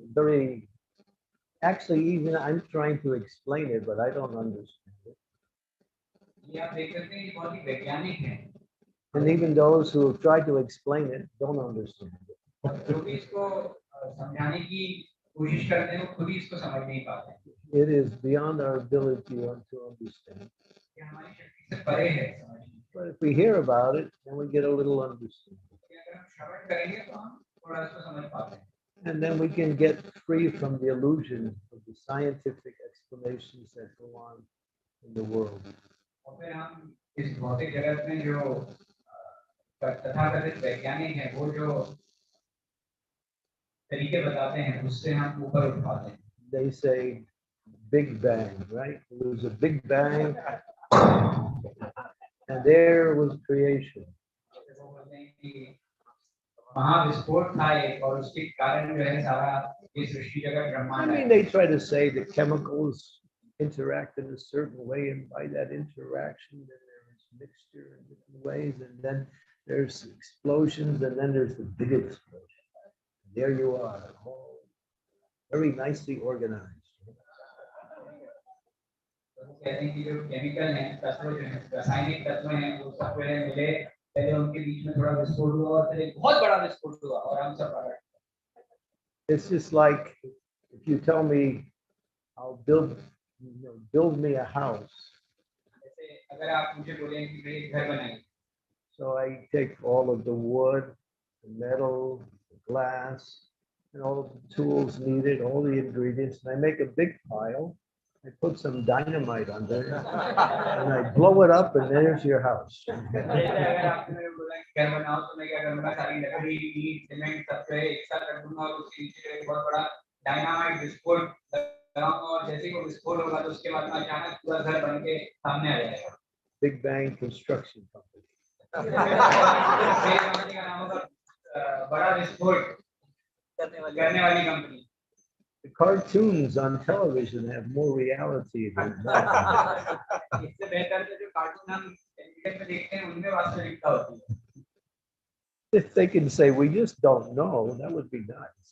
actually even I'm trying to explain it, but I don't understand it. ये आप देख सकते हैं ये बहुत ही वैज्ञानिक है। And even those who have tried to explain it don't understand it. जो भी इसको समझाने की कोशिश करते हैं वो खुद ही इसको समझ नहीं पाते। It is beyond our ability to understand. ये हमारी शक्ति से परे है समझना। But if we hear about it, then we get a little understanding. अगर हम श्रवण करेंगे तो हम थोड़ा इसको समझ पाते हैं। And then we can get free from the illusion of the scientific explanations that go on in the world. और फिर हम इस भौतिक जगत में जो तथाकथित वैज्ञानिक हैं वो जो तरीके बताते हैं उससे हम ऊपर उठ पाते हैं। They say Big Bang, right? There was a Big Bang, and there was creation. वो बोलते हैं कि महाविस्फोट था एक और उसके कारण जो है सारा ये सृष्टि जगत I ब्रह्मांड mean, है। they try to say that chemicals interact in a certain way, and by that interaction, then there is mixture in different ways, and then there's explosions, and then there's the big explosion. There you are, all very nicely organized. तो वो कहते हैं कि जो chemical हैं तत्व जो हैं रासायनिक तत्व हैं वो सब पहले मिले, पहले उनके बीच में थोड़ा विस्फोट हुआ और फिर एक बहुत बड़ा विस्फोट हुआ और हम सब पकड़। It's just like if you tell me I'll build me a house. जैसे अगर आप मुझे बोलें कि मेरे घर बनाइए, So I take all of the wood, the metal, the glass, and all of the tools needed, all the ingredients, and I make a big pile. I put some dynamite under it, and I blow it up, and there's your house. अगर आपने मेरे को बोला कि घर बनाओ तो मैं क्या करूँगा, सारी लकड़ी, ईंट, सीमेंट सब पे एक साथ रख दूँगा और उसके नीचे एक बहुत बड़ा डायनामाइट विस्फोट लगाऊँगा और जैसे ही वो विस्फोट होगा तो उसके बाद में अचानक पूरा घर बन के सामने आ जाएगा। Big Bang Construction Company. बड़ा विस्फोट करने वाली company. The cartoons on television have more reality than that. इससे बेहतर तो जो कार्टून हम टेलीविजन में देखते हैं उनमें वास्तविकता होती है। If they can say we just don't know, that would be nice.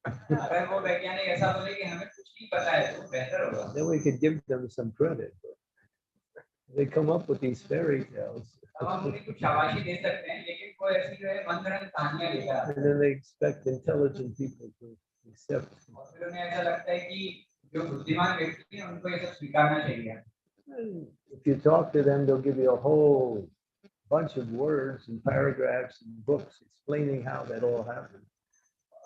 अगर वो वैज्ञानिक ऐसा बोले कि हमें कुछ नहीं पता है तो बेहतर होगा। Then we could give them some credit. They come up with these fairy tales. अब हम उन्हें कुछ शाबाशी दे सकते हैं लेकिन वो ऐसी जो है मनगढ़ंत कहानियां लेकर आते हैं। And then they expect intelligent people to accept. और फिर उन्हें ऐसा लगता है कि जो बुद्धिमान व्यक्ति हैं उनको ये सब स्वीकारना चाहिए। And if you talk to them, they'll give you a whole bunch of words and paragraphs and books explaining how that all happened.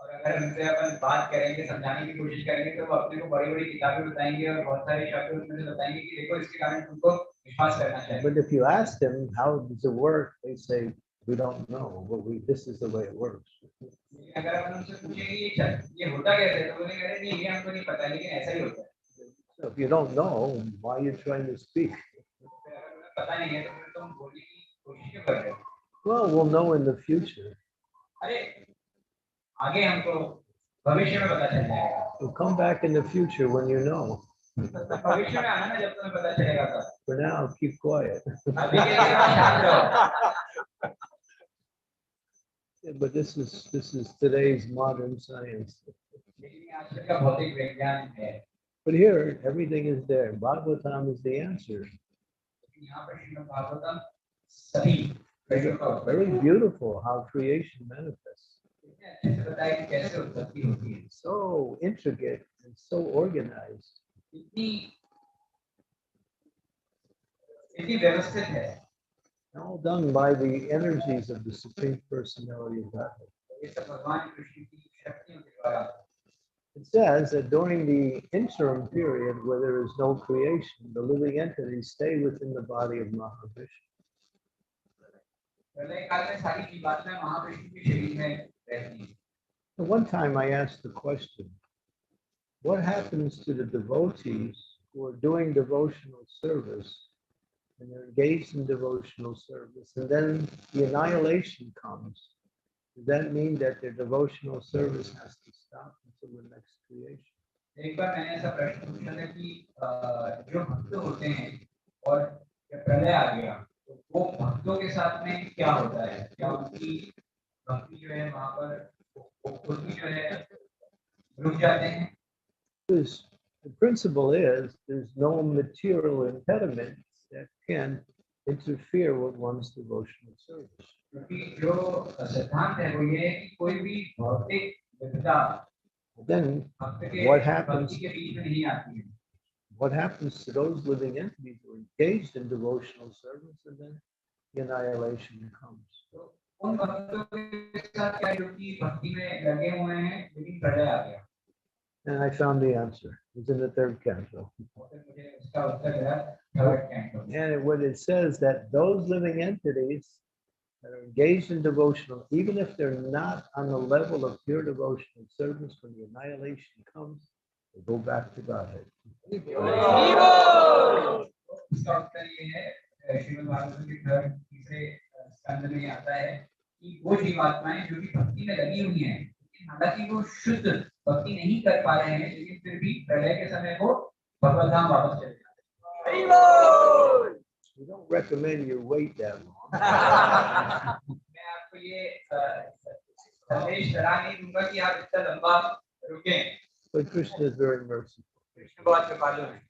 और अगर उनसे अपन बात करेंगे, समझाने की कोशिश करेंगे, तो वो अपने को बड़ी-बड़ी किताबें बताएंगे और बहुत सारे शब्द उसमें से बताएंगे कि देखो इसके कारण तुमको विश्वास करना चाहिए। But if you ask them how does it work, they say we don't know, but this is the way it works. लेकिन अगर अपन उनसे पूछेंगे ये होता कैसे है, तो वो कह रहे हैं नहीं ये हमको नहीं पता, लेकिन ऐसा ही होता है। So if you don't know, why are you trying to speak? अगर उन्हें पता नहीं है तो फिर तुम बोलने की कोशिश क्यों कर रहे हो? Well, we'll know in the future. अरे आगे हमको भविष्य में पता चल जाएगा। We'll come back in the future when you know. भविष्य में आना ना जब तुम्हें पता चलेगा तब। For now, keep quiet. अभी के लिए शांत रहो। Yeah, but this is today's modern science. लेकिन आजकल का भौतिक विज्ञान है। But here, everything is there. Bhagavatam is the answer. यहाँ पर श्रीमद् भागवतम सभी प्रश्नों का उत्तर Very beautiful how creation manifests. अच्छे से बताया कि कैसे उत्पत्ति होती है। So intricate and so organized. इतनी व्यवस्थित है। All done by the energies of the Supreme Personality of Godhead. ये सब भगवान कृष्ण की शक्तियों के द्वारा। It says that during the interim period where there is no creation, the living entities stay within the body of Mahavishnu. प्रलय काल में सारी जीवात्माएं महाविष्णु के शरीर में रहती हैं। One time I asked the question, what happens to the devotees who are doing devotional service and they're engaged in devotional service and then the annihilation comes? Does that mean that their devotional service has to stop until the next creation? एक बार मैंने ऐसा प्रश्न पूछा था कि जो भक्त होते हैं और जब प्रलय आ गया तो वो भक्तों के साथ में क्या होता है? क्या उनकी भक्ति जो है वहाँ पर खुद भी जो है रुक जाते हैं? The principle is there's no material impediment that can interfere with one's devotional service. क्योंकि जो सिद्धांत है वो ये है कि कोई भी भौतिक विपदा Then भक्त के what happens? भक्ति के बीच में नहीं आती है। What happens to those living entities who are engaged in devotional service and then the annihilation comes? तो उन भक्तों के साथ क्या जो कि भक्ति में लगे हुए हैं लेकिन प्रलय आ गया। And I found the answer. It's in the third canto. मुझे उसका उत्तर मिला third canto. And what it says that those living entities that are engaged in devotional, even if they're not on the level of pure devotional service, when the annihilation comes, they go back to Godhead. इसका उत्तर ये है श्रीमद् भागवतम के third तीसरे स्कंद में आता है कि वो जीवात्माएं जो कि भक्ति में लगी हुई हैं, हालांकि वो शुद्ध भक्ति नहीं कर पा रहे हैं, लेकिन फिर भी प्रलय के समय वो भगवत धाम वापस चले जाते हैं। We don't recommend you wait that long. मैं आपको ये संदेश सलाह नहीं दूंगा कि आप इतना लंबा रुकें। But Krishna is very merciful. Krishna बहुत कृपालु है।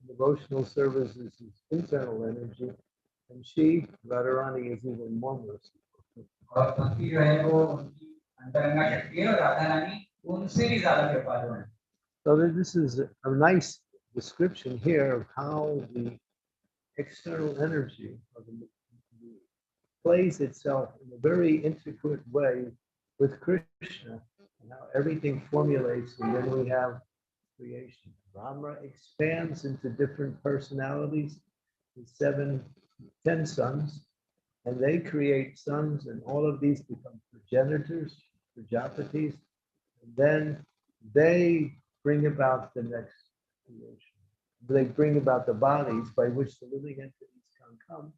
Devotional service is his internal energy, and she, Radharani, is even more merciful. और भक्ति जो है वो उनकी अंतरंगा शक्ति है और राधा रानी उनसे भी ज्यादा कृपालु है। So this is a nice description here of how the external energy of the plays itself in a very intricate way with Krishna, and how everything formulates, and then we have creation. Brahma expands into different personalities, with 10 sons, and they create sons, and all of these become progenitors, Prajapatis, and then they bring about the next creation. They bring about the bodies by which the living entities can come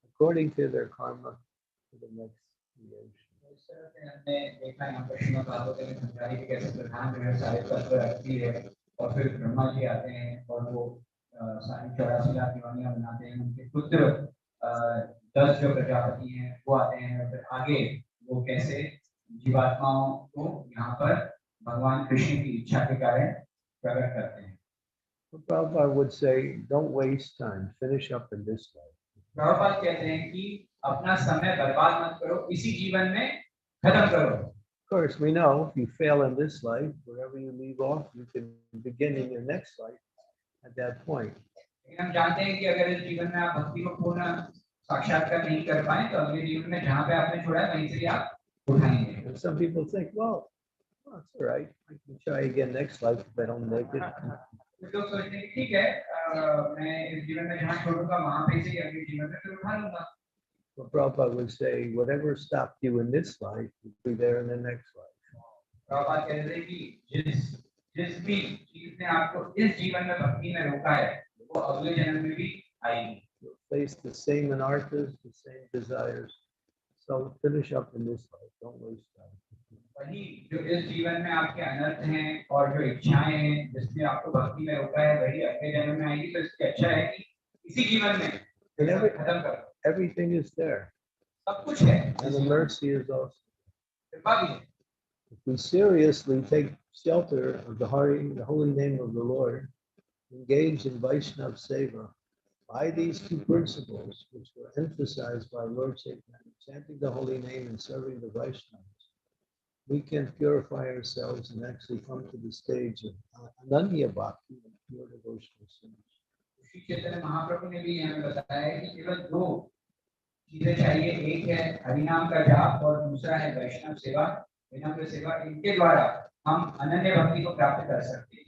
according to their karma to the next creation. हमने देखा यहाँ पर श्रीमद् भागवतम में संसारी के कैसे प्रधान जो है सारे तत्व रखती है और फिर ब्रह्मा जी आते हैं और वो सारी 84 लाख योनियां बनाते हैं। उनके पुत्र 10 जो प्रजापति हैं वो आते हैं और फिर आगे वो कैसे जीवात्माओं को यहाँ पर भगवान कृष्ण की इच्छा के कारण प्रकट करते हैं। Prabhupada would say, don't waste time, finish up in this life. Prabhupada कहते हैं कि अपना समय बर्बाद मत करो, इसी जीवन में खत्म करो। Of course, we know if you fail in this life, wherever you leave off, you can begin in your next life at that point. लेकिन हम जानते हैं कि अगर इस जीवन में आप भक्ति को पूर्ण साक्षात्कार नहीं कर पाए तो अगले जीवन में जहाँ पे आपने छोड़ा है वहीं से ही आप उठाएंगे। And some people think, well, it's all right. I can try again next life if I don't make it. कुछ लोग सोचते हैं कि ठीक है, मैं इस जीवन में जहाँ छोड़ूंगा वहाँ पे से अगले जीवन में फिर उठा लूंगा। Well, Prabhupada would say, whatever stopped you in this life will be there in the next life. Prabhupada कहते हैं कि जिस भी चीज ने आपको इस जीवन में भक्ति में रोका है वो अगले जन्म में भी आएगी। You'll face the same anarthas, the same desires. So finish up in this life. Don't waste time. वही जो इस जीवन में आपके अनर्थ हैं और जो इच्छाएं हैं जिसने आपको भक्ति में रोका है वही अगले जन्म में आएगी। तो इससे अच्छा है कि इसी जीवन में खत्म करो। Everything is there. सब कुछ है। And the mercy is also. कृपा भी है। If we seriously take shelter of the holy name of the Lord, engage in Vaishnava Seva, by these two principles, which were emphasized by Lord Chaitanya, chanting the holy name and serving the Vaishnavas, we can purify ourselves and actually come to the stage of Ananya Bhakti, pure devotional service. Shri Chaitanya Mahaprabhu ने भी हमें बताया है कि केवल दो चीजें चाहिए, एक है हरिनाम का जाप और दूसरा है वैष्णव सेवा, विनम्र सेवा। इनके द्वारा हम अनन्य भक्ति को प्राप्त कर सकते हैं।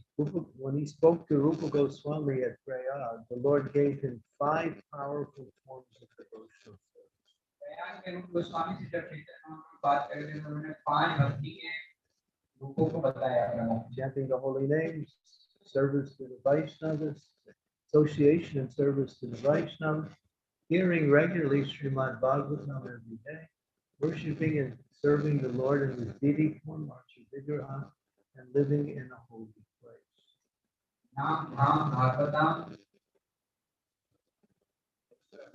When he spoke to Rupa Goswami at Prayag, the Lord gave him 5 powerful forms of devotional service. Prayag में रूप गोस्वामी से जब चैतन्य महाप्रभु बात कर रहे थे उन्होंने 5 भक्ति के रूपों को बताया। Chanting the holy names, service to the Vaishnavas, association and service to the Vaishnavas, hearing regularly Srimad Bhagavatam every day, worshiping and serving the Lord in his deity form, Vigraha, and living in a holy place. नाम धाम भागवतम,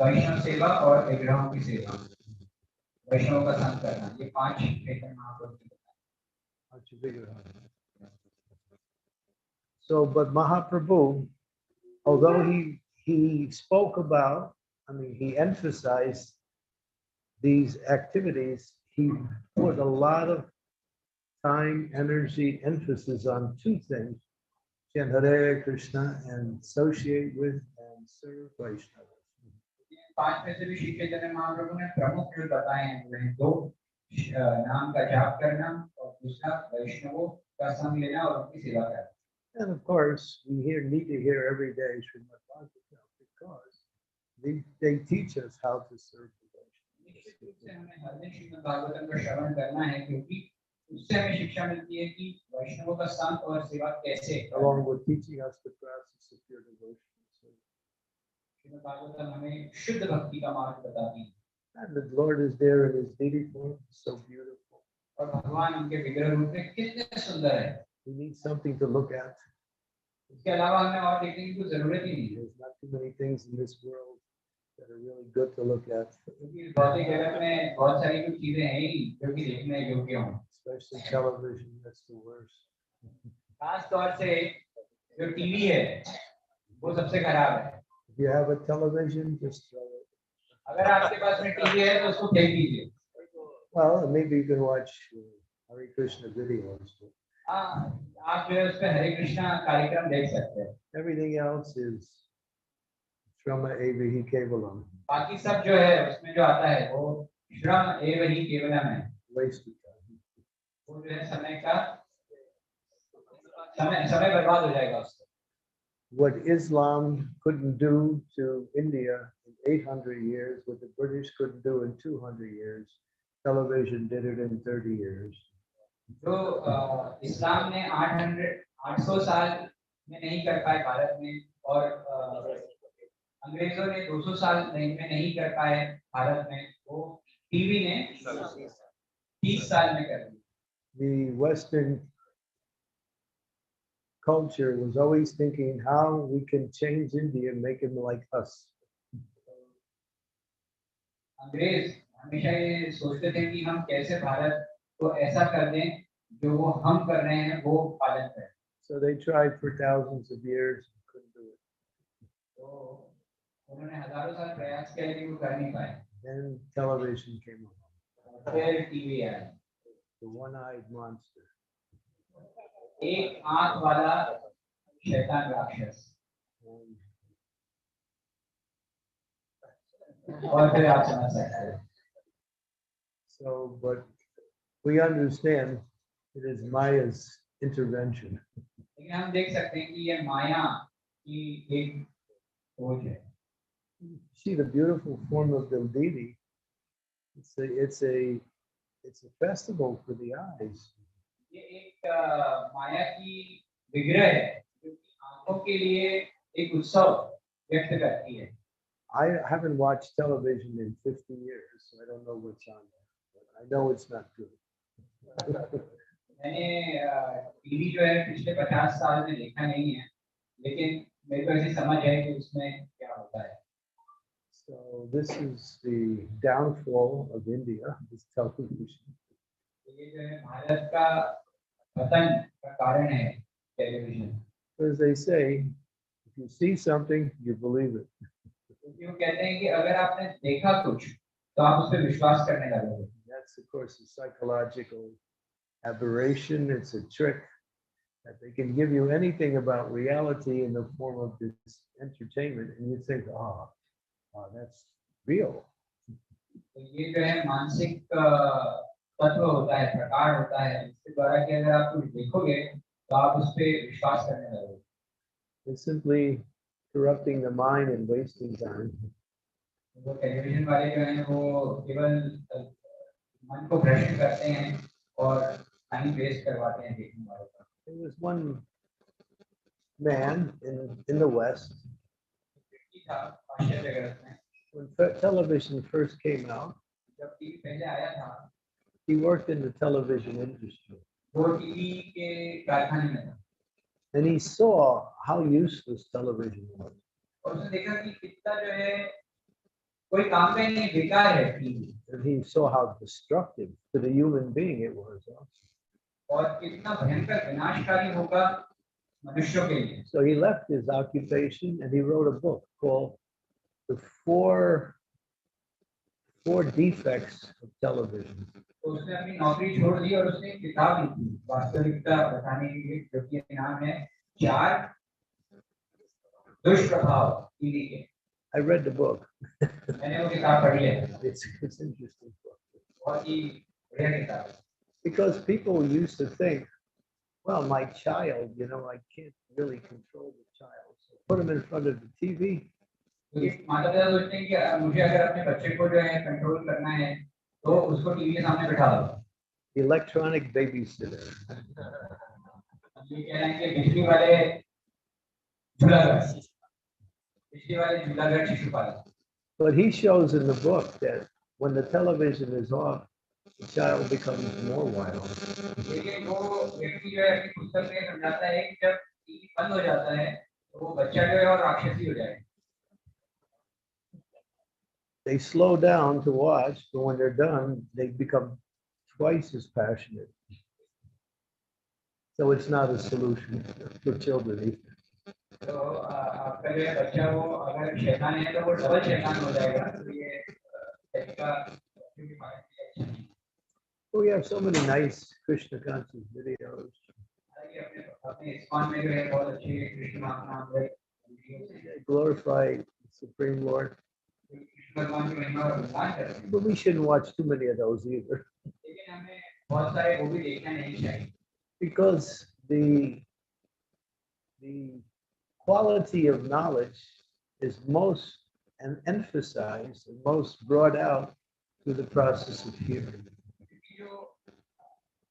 वैष्णव सेवा और विग्रहों की सेवा, वैष्णव का संग करना, ये 5 चैतन्य महाप्रभु ने बताया। So, but Mahaprabhu, although he spoke about, he emphasized these activities, he put a lot of time, energy, emphasis on 2 things: chant Hare Krishna and associate with and serve Vaishnavas. 5 में से भी श्री चैतन्य महाप्रभु ने प्रमुख जो बताए हैं वो हैं 2 नाम का जाप करना और दूसरा वैष्णवों का संग लेना और उनकी सेवा करना। And of course, we need to hear every day Srimad Bhagavatam because they teach us how to serve the Vaishnavas. निश्चित रूप से हमें हर दिन श्रीमद् भागवतम का श्रवण करना है क्योंकि उससे हमें शिक्षा मिलती है कि वैष्णवों का संग और सेवा कैसे। Along with teaching us the process of pure devotion. Shrimad Bhagavatam हमें शुद्ध भक्ति का मार्ग बताती है। And the Lord is there in his deity form, so beautiful. और भगवान उनके विग्रह रूप में कितने सुंदर है। We need something to look at. इसके अलावा हमें और देखने की कोई जरूरत ही नहीं है। There's not too many things in this world that are really good to look at. क्योंकि भौतिक जगत में बहुत सारी कुछ चीजें हैं ही जो कि देखने योग्य हों। Especially television, that's the worst. खास तौर से जो टीवी है वो सबसे खराब है। If you have a television, just throw it. अगर आपके पास में टीवी है तो उसको फेंक दीजिए। Well, maybe you can watch Hare Krishna videos. हाँ, आप जो है उस पे हरे कृष्णा कार्यक्रम देख सकते हैं। Everything else is Shrama Eva Hi Kevalam. बाकी सब जो है उसमें जो आता है वो श्रम एव ही केवलम है। Waste of time. वो जो है समय बर्बाद हो जाएगा उससे। What Islam couldn't do to India in 800 years, what the British couldn't do in 200 years, television did it in 30 years. जो इस्लाम ने 800 साल में नहीं कर पाए भारत में और अंग्रेजों ने 200 साल में नहीं कर पाए भारत में, वो टीवी ने 30 साल में कर दिया। The Western culture was always thinking how we can change India and make it like us. अंग्रेज हमेशा ये सोचते थे कि हम कैसे भारत को ऐसा कर दें जो वो हम कर रहे हैं वो पालन करें। So they tried for thousands of years and couldn't do it. तो उन्होंने हजारों साल प्रयास किया लेकिन वो कर नहीं पाए। Then television came along. फिर टीवी आया, The one-eyed monster. एक आंख वाला शैतान राक्षस। और फिर आप समझ सकते हैं। So, but we understand it is Maya's intervention. लेकिन हम देख सकते हैं कि ये माया की एक खोज है। See the beautiful form of the deity. It's a festival for the eyes. ये एक माया की विग्रह है जो कि आंखों के लिए एक उत्सव व्यक्त करती है। I haven't watched television in 50 years, so I don't know what's on there. But I know it's not good. मैंने टीवी जो है पिछले 50 साल में देखा नहीं है, लेकिन मेरे को ऐसी समझ है कि उसमें क्या होता है। So this is the downfall of India, this television. ये जो है भारत का पतन का कारण है television. As they say, if you see something, you believe it. क्योंकि वो कहते हैं कि अगर आपने देखा कुछ तो आप उस पर विश्वास करने लगोगे। That's of course a psychological aberration. It's a trick that they can give you anything about reality in the form of this entertainment, and you think, oh, that's real. तो ये जो है मानसिक तत्व होता है, प्रकार होता है, इसके द्वारा कि अगर आप कुछ देखोगे तो आप उस पर विश्वास करने लगोगे। It's simply corrupting the mind and wasting time. वो टेलीविजन वाले जो हैं वो केवल मन को भ्रष्ट करते हैं और टाइम वेस्ट करवाते हैं देखने वालों का। There was one man in the West. व्यक्ति था पाश्चात्य जगत में, When television first came out, जब टीवी पहले आया था, he worked in the television industry. वो टीवी के कारखाने में था And he saw how useless television was. और उसने देखा कि कितना जो है कोई काम का नहीं, बेकार है TV. And he saw how destructive to the human being it was. और कितना भयंकर विनाशकारी होगा मनुष्यों के लिए। So he left his occupation and he wrote a book called The Four Defects of Television. तो उसने अपनी नौकरी छोड़ दी और उसने एक किताब लिखी वास्तविकता बताने के लिए, जो कि नाम है 4 दुष्प्रभाव टीवी के। I read the book. मैंने वो किताब पढ़ी है। It's interesting book. बहुत ही बढ़िया किताब है। Because people used to think, well, my child, I can't really control the child. So put him in front of the TV. माता पिता सोचते हैं कि मुझे अगर अपने बच्चे को जो है कंट्रोल करना है तो उसको टीवी के सामने बैठा दो। Electronic babysitter. ये कह रहे हैं कि बिजली वाले झूलाघर Shishupal. But he shows in the book that when the television is off, the child becomes more wild. लेकिन वो व्यक्ति जो है अपनी पुस्तक में समझाता है कि जब टीवी बंद हो जाता है तो वो बच्चा जो है और राक्षसी हो जाएगा। They slow down to watch, but when they're done, they become twice as passionate. So it's not a solution for children either. तो आपका जो बच्चा वो अगर शैतान है तो वो डबल शैतान हो जाएगा। तो ये तरीका क्योंकि भारत में अच्छा नहीं। We have so many nice Krishna conscious videos. अपने इस्कॉन में जो है बहुत अच्छे कृष्ण महानाम है। They glorify the Supreme Lord. भगवान की महिमा और गुणगान करते हैं। But we shouldn't watch too many of those either. लेकिन हमें बहुत सारे वो भी देखना नहीं चाहिए। Because the quality of knowledge is most and emphasized and most brought out through the process of hearing.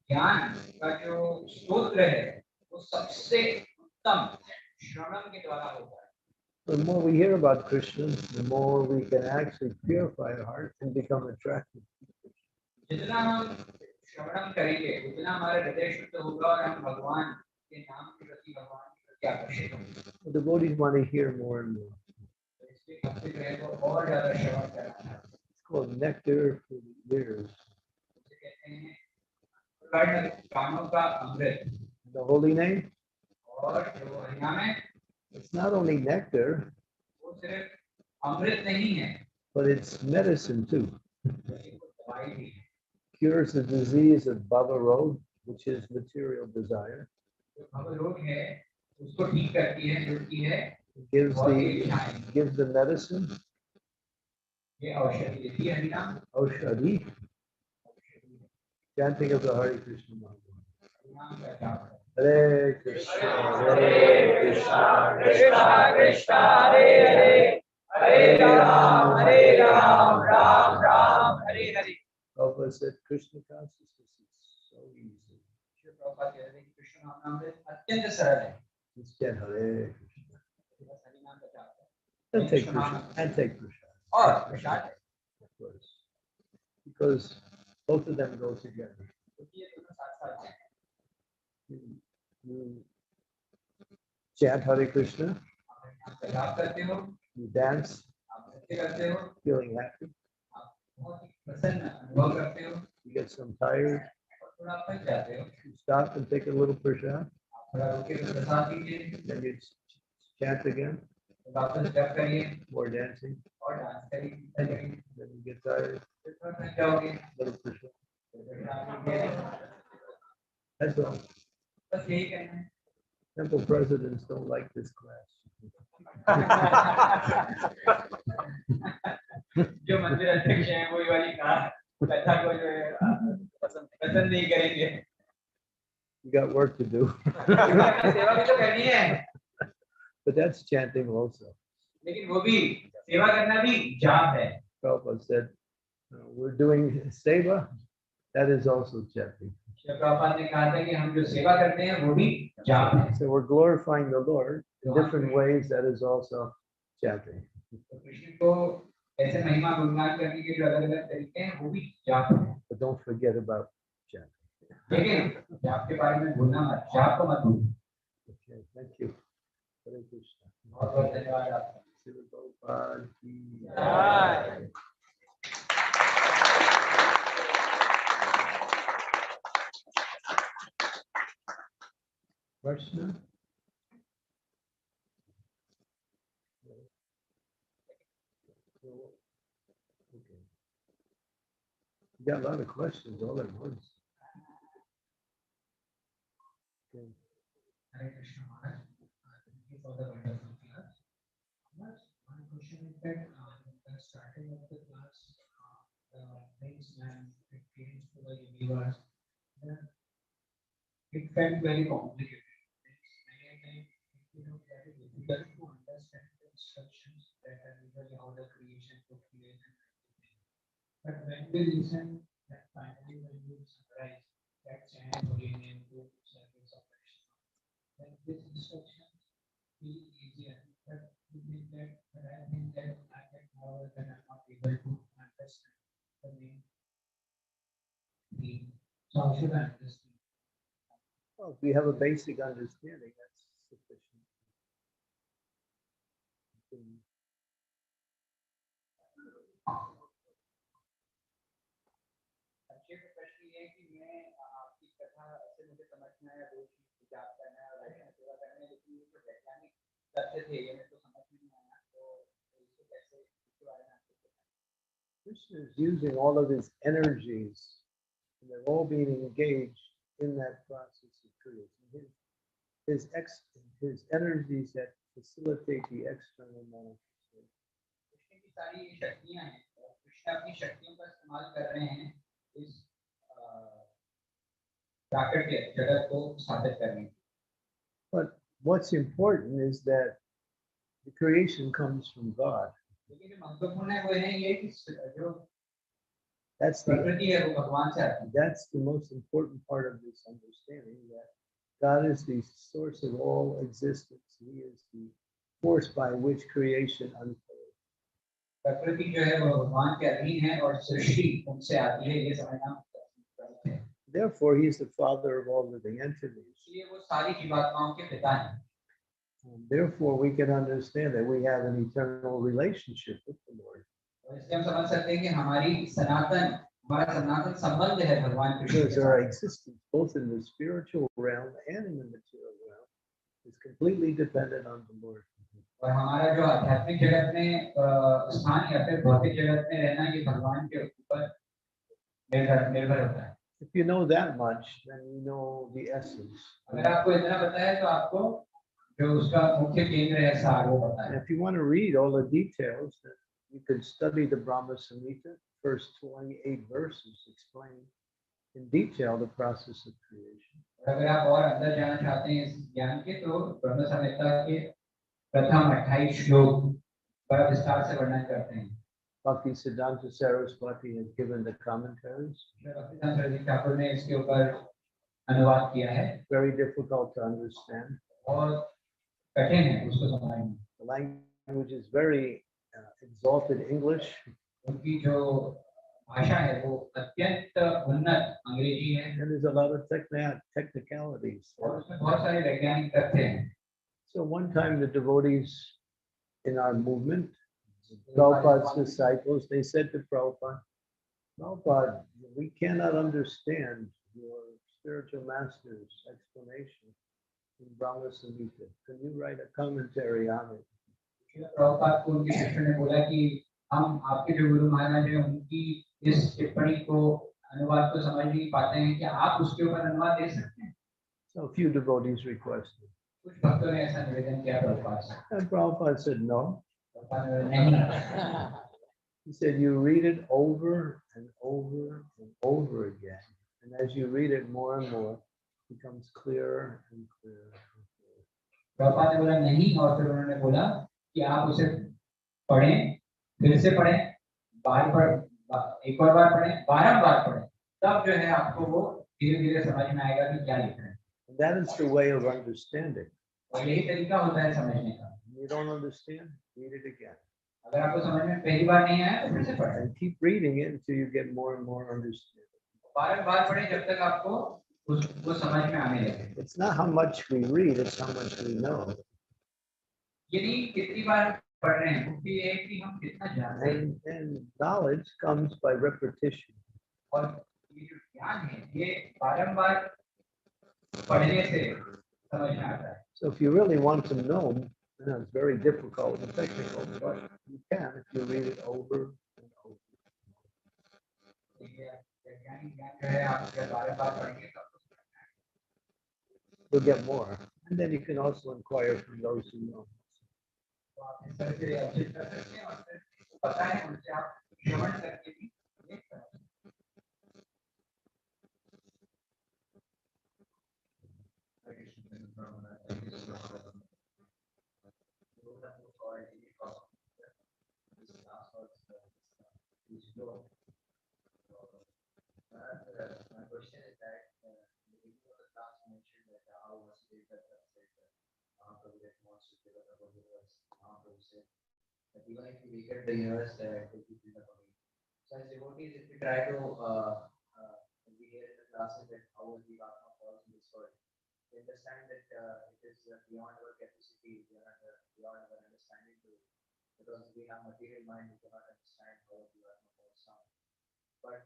ज्ञान का जो स्रोत है वो सबसे उत्तम श्रवण के द्वारा होता है। The more we hear about Krishna, the more we can actually purify our heart and become attracted. जितना हम श्रवण करेंगे उतना हमारा हृदय शुद्ध होगा और हम भगवान के नाम के प्रति, भगवान के प्रति आकर्षित होंगे। The devotees want to hear more and more. इसलिए भक्ति जो है वो और ज्यादा श्रवण करना है। It's called nectar for the ears. इसे कहते हैं वर्ण कानों का अमृत। The holy name? और जो हरिनाम है It's not only nectar, वो सिर्फ अमृत नहीं है, but it's medicine too. दवाई भी है। Cures the disease of Bhava Roga, which is material desire. जो भव रोग है उसको ठीक करती है, जुड़ती है। Gives the medicine ये औषधि देती है हरिनाम। Aushadhi. Chanting of the Hare Krishna Mahamantra. हरिनाम का जाप है। Hare Krishna, Hare Krishna, Krishna Krishna Hare Hare, Hare Ram Ram Ram Hare Hare. Prabhupada said Krishna consciousness is so easy. Shri Prabhupada कहते हैं कि कृष्ण नामामृत अत्यंत सरल है। Just chant Hare Krishna. बस हरिनाम का जाप है। And take Krishna. And take Krishna. और प्रसाद है। Of course. Because both of them go together. क्योंकि ये दोनों साथ-साथ हैं। You chant Hare Krishna, आप हरिनाम का जाप करते हो, you dance, आप नृत्य करते हो, feeling happy. आप बहुत ही प्रसन्न अनुभव करते हो, You get some tired, और थोड़ा थक जाते हो, you stop and take a little prasad. आप थोड़ा रुके तो प्रसाद लीजिए, Then you chant again, तो वापस जप करिए more dancing. और डांस करिए, Then you get tired, फिर थोड़ा थक जाओगे, little prasad. फिर प्रसाद लीजिए। That's all. बस यही कहना है। Temple presidents don't like this class. जो मंदिर अध्यक्ष हैं वही वाली कथा को जो है पसंद नहीं करेंगे। You got work to do. सेवा भी तो करनी है। But that's chanting also. लेकिन वो भी सेवा करना भी जाप है। Prabhupada said, we're doing seva, that is also chanting. Prabhupada ने कहा था कि हम जो सेवा करते हैं वो भी जाप है। So we're glorifying the Lord in different ways, that is also chanting. तो कृष्ण को ऐसे महिमा गुणगान करने के जो अलग-अलग तरीके हैं वो भी जाप है। But don't forget about chanting. लेकिन जाप के बारे में भूलना मत, जाप को मत भूलो। Okay, thank you. Hare Krishna. बहुत-बहुत धन्यवाद आपका। Srila Prabhupada ki जय। Krishna. Okay. You got a lot of questions all at once. Okay. Hare Krishna Maharaj. Thank you for the wonderful class. Maharaj, one question is that the starting of the class, things when it came to the universe, then it felt very complicated. Many times it was very difficult to understand the instructions that are usually how the creation took place and everything. But when we listen, that finally when you summarize that chant holy name to service of Krishna, then these instructions feel easier. But I think that I can now that I'm not able to understand the main theme. So how should I understand? Well, if we have a basic understanding, that's sufficient. अच्छे का प्रश्न ये है कि मैं आपकी कथा से मुझे समझना है रोज जाप करना है और वैष्णव सेवा करना है, लेकिन ये जो वैज्ञानिक तथ्य थे ये मेरे को समझ में नहीं आया, तो इसको कैसे इसके बारे में आपको बताएं। Krishna is using all of his energies, and they're all being engaged in that process of creation. His energies that facilitate the external manifestation. Krishna की सारी ये शक्तियां हैं और कृष्ण अपनी शक्तियों का इस्तेमाल कर रहे हैं इस प्राकृतिक जगत को स्थापित करने। But what's important is that the creation comes from God. लेकिन जो महत्वपूर्ण है वो है ये कि जो That's प्रकृति है वो भगवान से आती है। that's the most important part of this understanding, that God is the source of all existence. He is the force by which creation unfolds. प्रकृति जो है वो भगवान के अधीन है और सृष्टि उनसे आती है, ये समझना प्रमुख है। Therefore, he is the father of all living entities. इसलिए वो सारी जीवात्माओं के पिता हैं। And therefore, we can understand that we have an eternal relationship with the Lord. और इससे हम समझ सकते हैं कि हमारा सनातन संबंध है भगवान कृष्ण के Because our साथ। existence, both in the spiritual realm and in the material realm, is completely dependent on the Lord. और हमारा जो आध्यात्मिक जगत में स्थान या फिर भौतिक जगत में रहना ये भगवान के ऊपर निर्भर होता है। If you know that much, then you know the essence. अगर आपको इतना पता है तो आपको जो उसका मुख्य केंद्र है सार वो पता And है। if you want to read all the details, then you can study the Brahma Samhita. First 28 verses explain in detail the process of creation. अगर आप और अंदर जाना चाहते हैं इस ज्ञान के तो ब्रह्म संहिता के प्रथम 28 श्लोक बड़ा विस्तार से वर्णन करते हैं। Bhakti Siddhanta Saraswati has given the commentaries. भक्तिसिद्धांत Saraswati Thakur ने इसके ऊपर अनुवाद किया है। Very difficult to understand. और कठिन है उसको समझना। The language is very exalted English. उनकी जो भाषा है वो अत्यंत उन्नत अंग्रेजी है। And there's a lot of technicalities. और उसमें बहुत सारे वैज्ञानिक तथ्य हैं। So one time the devotees in our movement, Prabhupada's disciples, they said to Prabhupada, Prabhupada, we cannot understand your spiritual master's explanation in Brahma Samhita. Can you write a commentary on it? Prabhupada को उनके शिष्य ने बोला कि हम आपके जो गुरु महाराज हैं उनकी इस टिप्पणी को अनुवाद को समझ नहीं पाते हैं कि आप उसके ऊपर अनुवाद दे सकते हैं। So a few devotees requested. कुछ भक्तों ने ऐसा निवेदन किया प्रभुपाद से। And Prabhupada said no. Prabhupada ने नहीं। He said you read it over and over and over again. And as you read it more and more, it becomes clearer and clearer and clearer. Prabhupada ने बोला नहीं और फिर उन्होंने बोला कि आप उसे पढ़ें, फिर से पढ़ें, एक और बार पढ़ें, बारंबार पढ़ें, तब जो है आपको वो धीरे-धीरे समझ में आएगा कि क्या लिख रहे हैं। That is the way of understanding. और यही तरीका होता है समझने का। You don't understand? Read it again. अगर आपको समझ में पहली बार नहीं आया तो फिर से पढ़ें। And keep reading it until you get more and more understanding. बारंबार पढ़ें जब तक आपको उसको समझ में आने लगे। It's not how much we read, it's how much we know. ये नहीं कितनी बार पढ़ रहे हैं, क्योंकि ये है कि हम कितना जानते हैं। And knowledge comes by repetition. और ये जो ज्ञान है ये बारंबार पढ़ने से समझ में आता है। So if you really want to know, it's very difficult and technical, but you can if you read it over and over. You'll get more. And then you can also inquire from those who know. My question is that the beginning of the class mentioned that how was it that wants to give up the universe, that even if we get the universe, it will be built up again. So as devotees, if we try to we hear in the classes that how the Atma falls in this world, we understand that it is beyond our capacity, beyond our understanding to, because we have material mind, we cannot understand how the Atma falls down. But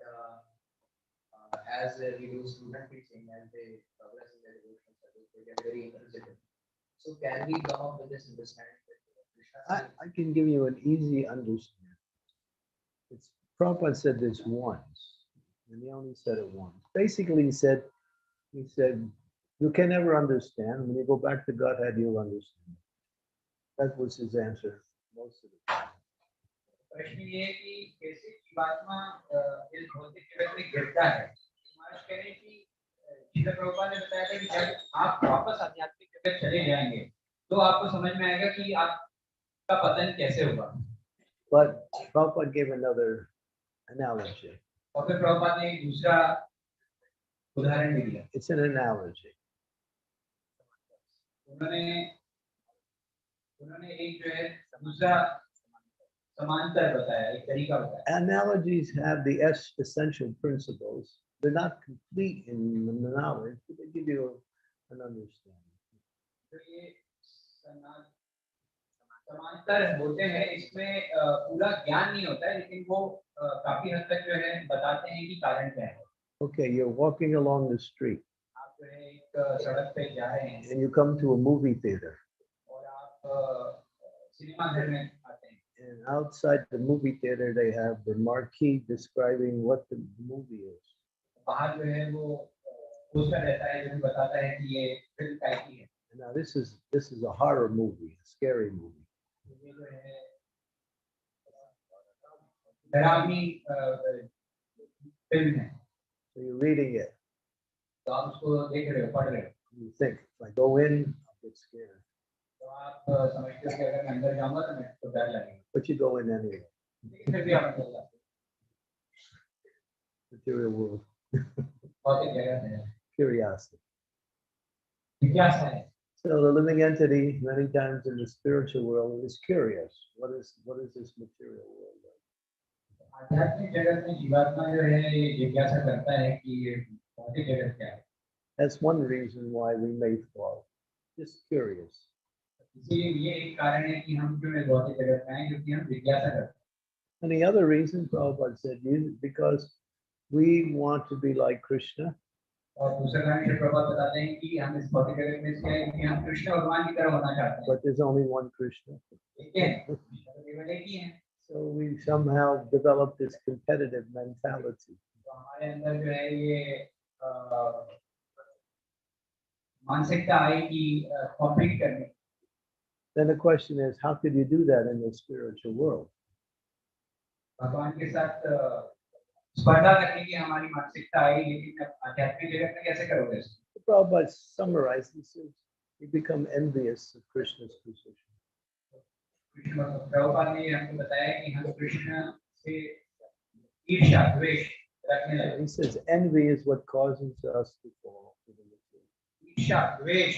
as we do student teaching, as they progress in their devotional service, they get very intelligent. So can we come up with this understanding that Krishna? I can give you an easy understanding. Prabhupada said this once, and he only said it once. Basically, he said, you can never understand. When you go back to Godhead, you'll understand. That was his answer most of the time. प्रश्न ये है कि कैसे जीवात्मा इस भौतिक जगत में गिरता है। महाराज कह रहे हैं कि श्रील प्रभुपाद ने बताया था कि जब आप वापस आध्यात्मिक जगत चले जाएंगे तो आपको समझ में आएगा कि आपका पतन कैसे हुआ। But Prabhupada gave another analogy. और फिर प्रभुपाद ने एक दूसरा उदाहरण भी दिया। It's an analogy. उन्होंने एक जो है दूसरा समांतर बताया, एक तरीका बताया। Analogies have the essential principles. They're not complete in the knowledge, but they give you an understanding. तो ये समांतर होते हैं, इसमें पूरा ज्ञान नहीं होता है, लेकिन वो काफी हद तक जो है बताते हैं कि कारण क्या है। Okay, you're walking along the street. आप जो है एक सड़क पे जा रहे हैं। And you come to a movie theater. और आप सिनेमा घर में आते हैं। And outside the movie theater, they have the marquee describing what the movie is. बाहर जो है वो पोस्टर रहता है जो बताता है कि ये फिल्म कैसी है। And now this is a horror movie, a scary movie. ये जो है डरावनी फिल्म है, So you're reading it. तो आप उसको देख रहे हो, पढ़ रहे हो, You think, if I go in, I'll get scared. तो आप समझते हो कि अगर मैं अंदर जाऊंगा तो मेरे को डर लगेगा, But you go in anyway. लेकिन फिर भी आप अंदर जाते Material world. हो। बहुत ही जगह है, Curiosity. जिज्ञासा है। So the living entity, many times in the spiritual world, is curious. What is this material world like? आध्यात्मिक जगत में जीवात्मा जो है ये जिज्ञासा करता है कि ये भौतिक जगत क्या है। That's one reason why we may fall. Just curious. इसीलिए ये एक कारण है कि हम जो है भौतिक जगत में आए, क्योंकि हम जिज्ञासा करते हैं। And the other reason, Prabhupada said, because we want to be like Krishna. और दूसरा कारण जो प्रभाव बताते हैं कि हम इस भौतिक जगत में इसलिए हैं क्योंकि हम कृष्ण भगवान की तरह होना चाहते हैं। But there's only one Krishna. ठीक है, केवल एक ही है। So we somehow developed this competitive mentality. तो हमारे अंदर जो है ये मानसिकता आई कि कॉम्पीट करने। Then the question is, how could you do that in the spiritual world? भगवान के साथ स्पर्धा करने की हमारी मानसिकता आई, लेकिन आध्यात्मिक जगत में कैसे करोगे इसको? Prabhupada summarized this as you become envious of Krishna's position. Prabhupada ने हमको बताया कि हम कृष्ण से ईर्ष्या द्वेष रखने लगे। He says envy is what causes us to fall to the material. ईर्ष्या द्वेष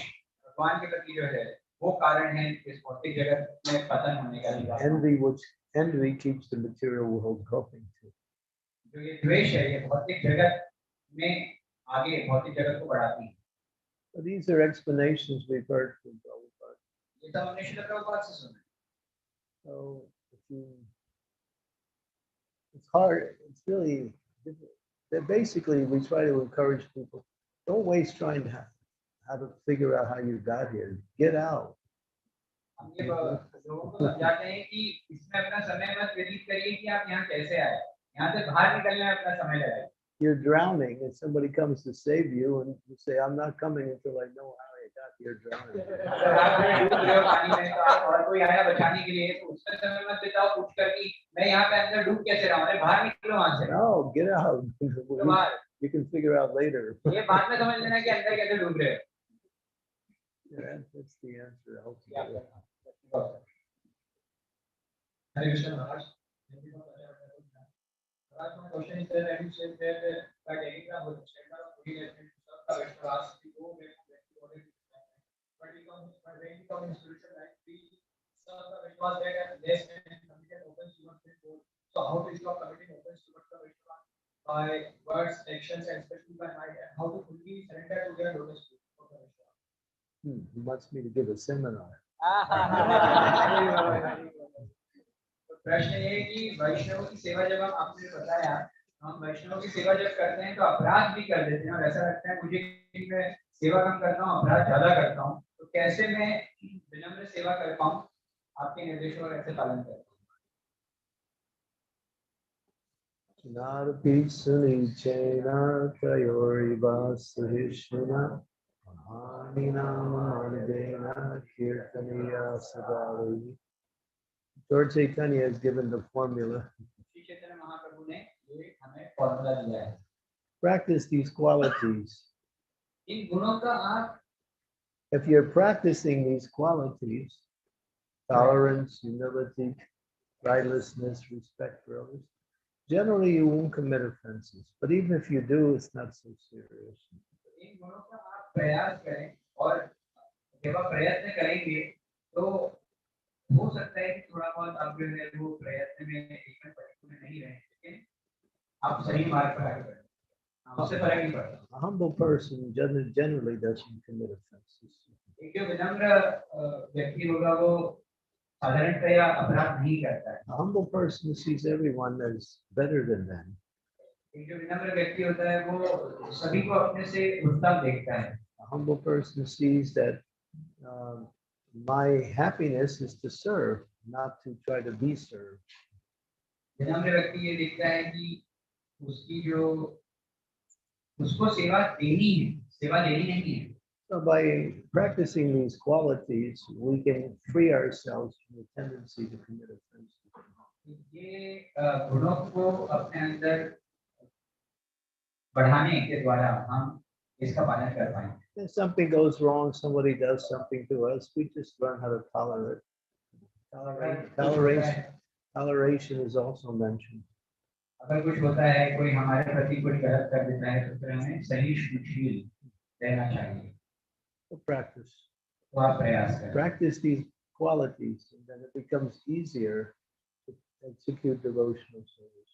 भगवान के प्रति जो है वो कारण है इस भौतिक जगत में पतन होने का। Envy keeps the material world going too. जो ये द्वेष है ये भौतिक जगत में आगे भौतिक जगत को बढ़ाती है। So these are explanations we've heard from Prabhupada. ये सब हमने श्रील प्रभुपाद से सुना। So it's hard. It's really difficult. Basically, we try to encourage people. Don't waste trying to how to figure out how you got here. Get out. हम ये लोगों को समझाते हैं कि इसमें अपना समय मत व्यतीत करिए कि आप यहाँ कैसे आए, यहाँ से बाहर निकलने में अपना समय लगाइए। You're drowning and somebody comes to save you and you say, I'm not coming until I know how I got here drowning. अगर आप डूब रहे हो पानी में तो आप और कोई आया बचाने के लिए, तो उसका समय मत बिताओ पूछ कर कि मैं यहाँ पे अंदर डूब कैसे रहा हूँ, अरे बाहर निकलो वहाँ से। No, get out. You can figure out later. ये बाद में समझ लेना कि अंदर कैसे डूब रहे हो। Yeah, that's the answer. Ultimately. Hare Krishna Maharaj. Maharaj, my question is that you said that by taking the center of body and serve the Vaishnavas, we go back to what is but when we come in spiritual life, we serve the Vaishnavas that are less and committed offense towards the Lord. So how to stop committing offense towards the Vaishnavas by words, actions, and especially by mind, and how to fully surrender to their lotus feet of the Vaishnavas? He wants me to give a seminar. प्रश्न ये है कि वैष्णव की सेवा जब हम आपने बताया, हम वैष्णव की सेवा जब करते हैं तो अपराध भी कर देते हैं और ऐसा लगता है मुझे कि मैं सेवा कम करता हूँ अपराध ज्यादा करता हूँ, तो कैसे मैं विनम्र सेवा कर पाऊँ, आपके निर्देशों का कैसे पालन कर पाऊँ? Lord Chaitanya has given the formula. Practice these qualities. If you're practicing these qualities, tolerance, humility, rightlessness, respect for others, generally you won't commit offenses. But even if you do, it's not so serious. हो सकता है कि थोड़ा बहुत आप जो है वो प्रयत्न में एकदम परिपूर्ण नहीं रहे, लेकिन आप सही मार्ग पर आगे बढ़े, उससे फर्क नहीं पड़ता। A humble person generally doesn't commit offenses. एक जो विनम्र व्यक्ति होगा वो साधारणतया अपराध नहीं करता है। A humble person sees everyone as better than them. एक जो विनम्र व्यक्ति होता है वो सभी को अपने से उत्तम देखता है। A humble person sees that my happiness is to serve, not to try to be served. विनम्र व्यक्ति ये देखता है कि उसकी जो उसको सेवा देनी है, सेवा देनी नहीं है। So by practicing these qualities, we can free ourselves from the tendency to commit offenses. ये गुणों को अपने अंदर बढ़ाने के द्वारा हम इसका पालन कर पाएंगे। If something goes wrong, somebody does something to us, we just learn how to tolerate. Toleration is also mentioned. अगर कुछ होता है, कोई हमारे प्रति कुछ गलत कर देता है, तो फिर हमें सहिष्णुशील रहना चाहिए। So practice. तो आप प्रयास करें। Practice these qualities, and then it becomes easier to execute devotional service.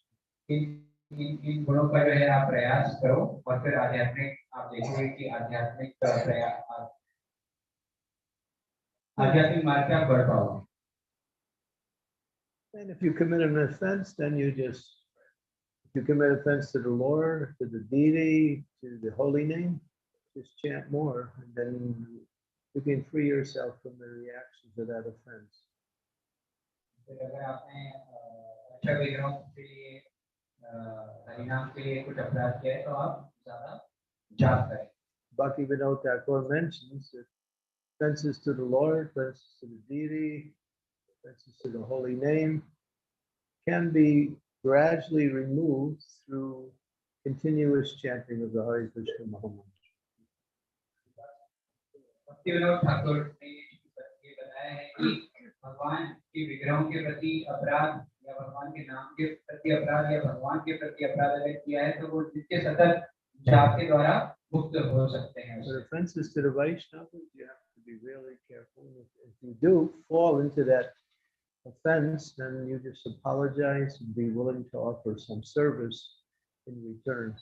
इन गुणों का जो है आप प्रयास करो, और फिर आध्यात्मिक आप देखोगे कि आध्यात्मिक प्रयास आध्यात्मिक मार्ग पे आप बढ़ पाओगे। And if you commit an offense, then if you commit offense to the Lord, to the deity, to the holy name, just chant more, and then you can free yourself from the reactions of that offense. अगर आपने अच्छा विग्रहों के लिए हरिनाम के लिए कुछ अपराध किया है, तो आप ज़्यादा जाप करें। Bhaktivinoda Thakur mentions that offenses to the Lord, offenses to the deity, offenses to the holy name can be gradually removed through continuous chanting of the Hare Krishna Mahamantra. Bhaktivinod Thakur ने ये बताया है कि भगवान के विग्रहों के प्रति अपराध या भगवान के नाम के प्रति अपराध या भगवान के प्रति अपराध अगर किया है, तो वो नित्य सतत जाप के द्वारा मुक्त हो सकते हैं। But offenses to the Vaishnavas, you have to be really careful. If you do fall into that offense, then you just apologize and be willing to offer some service in return.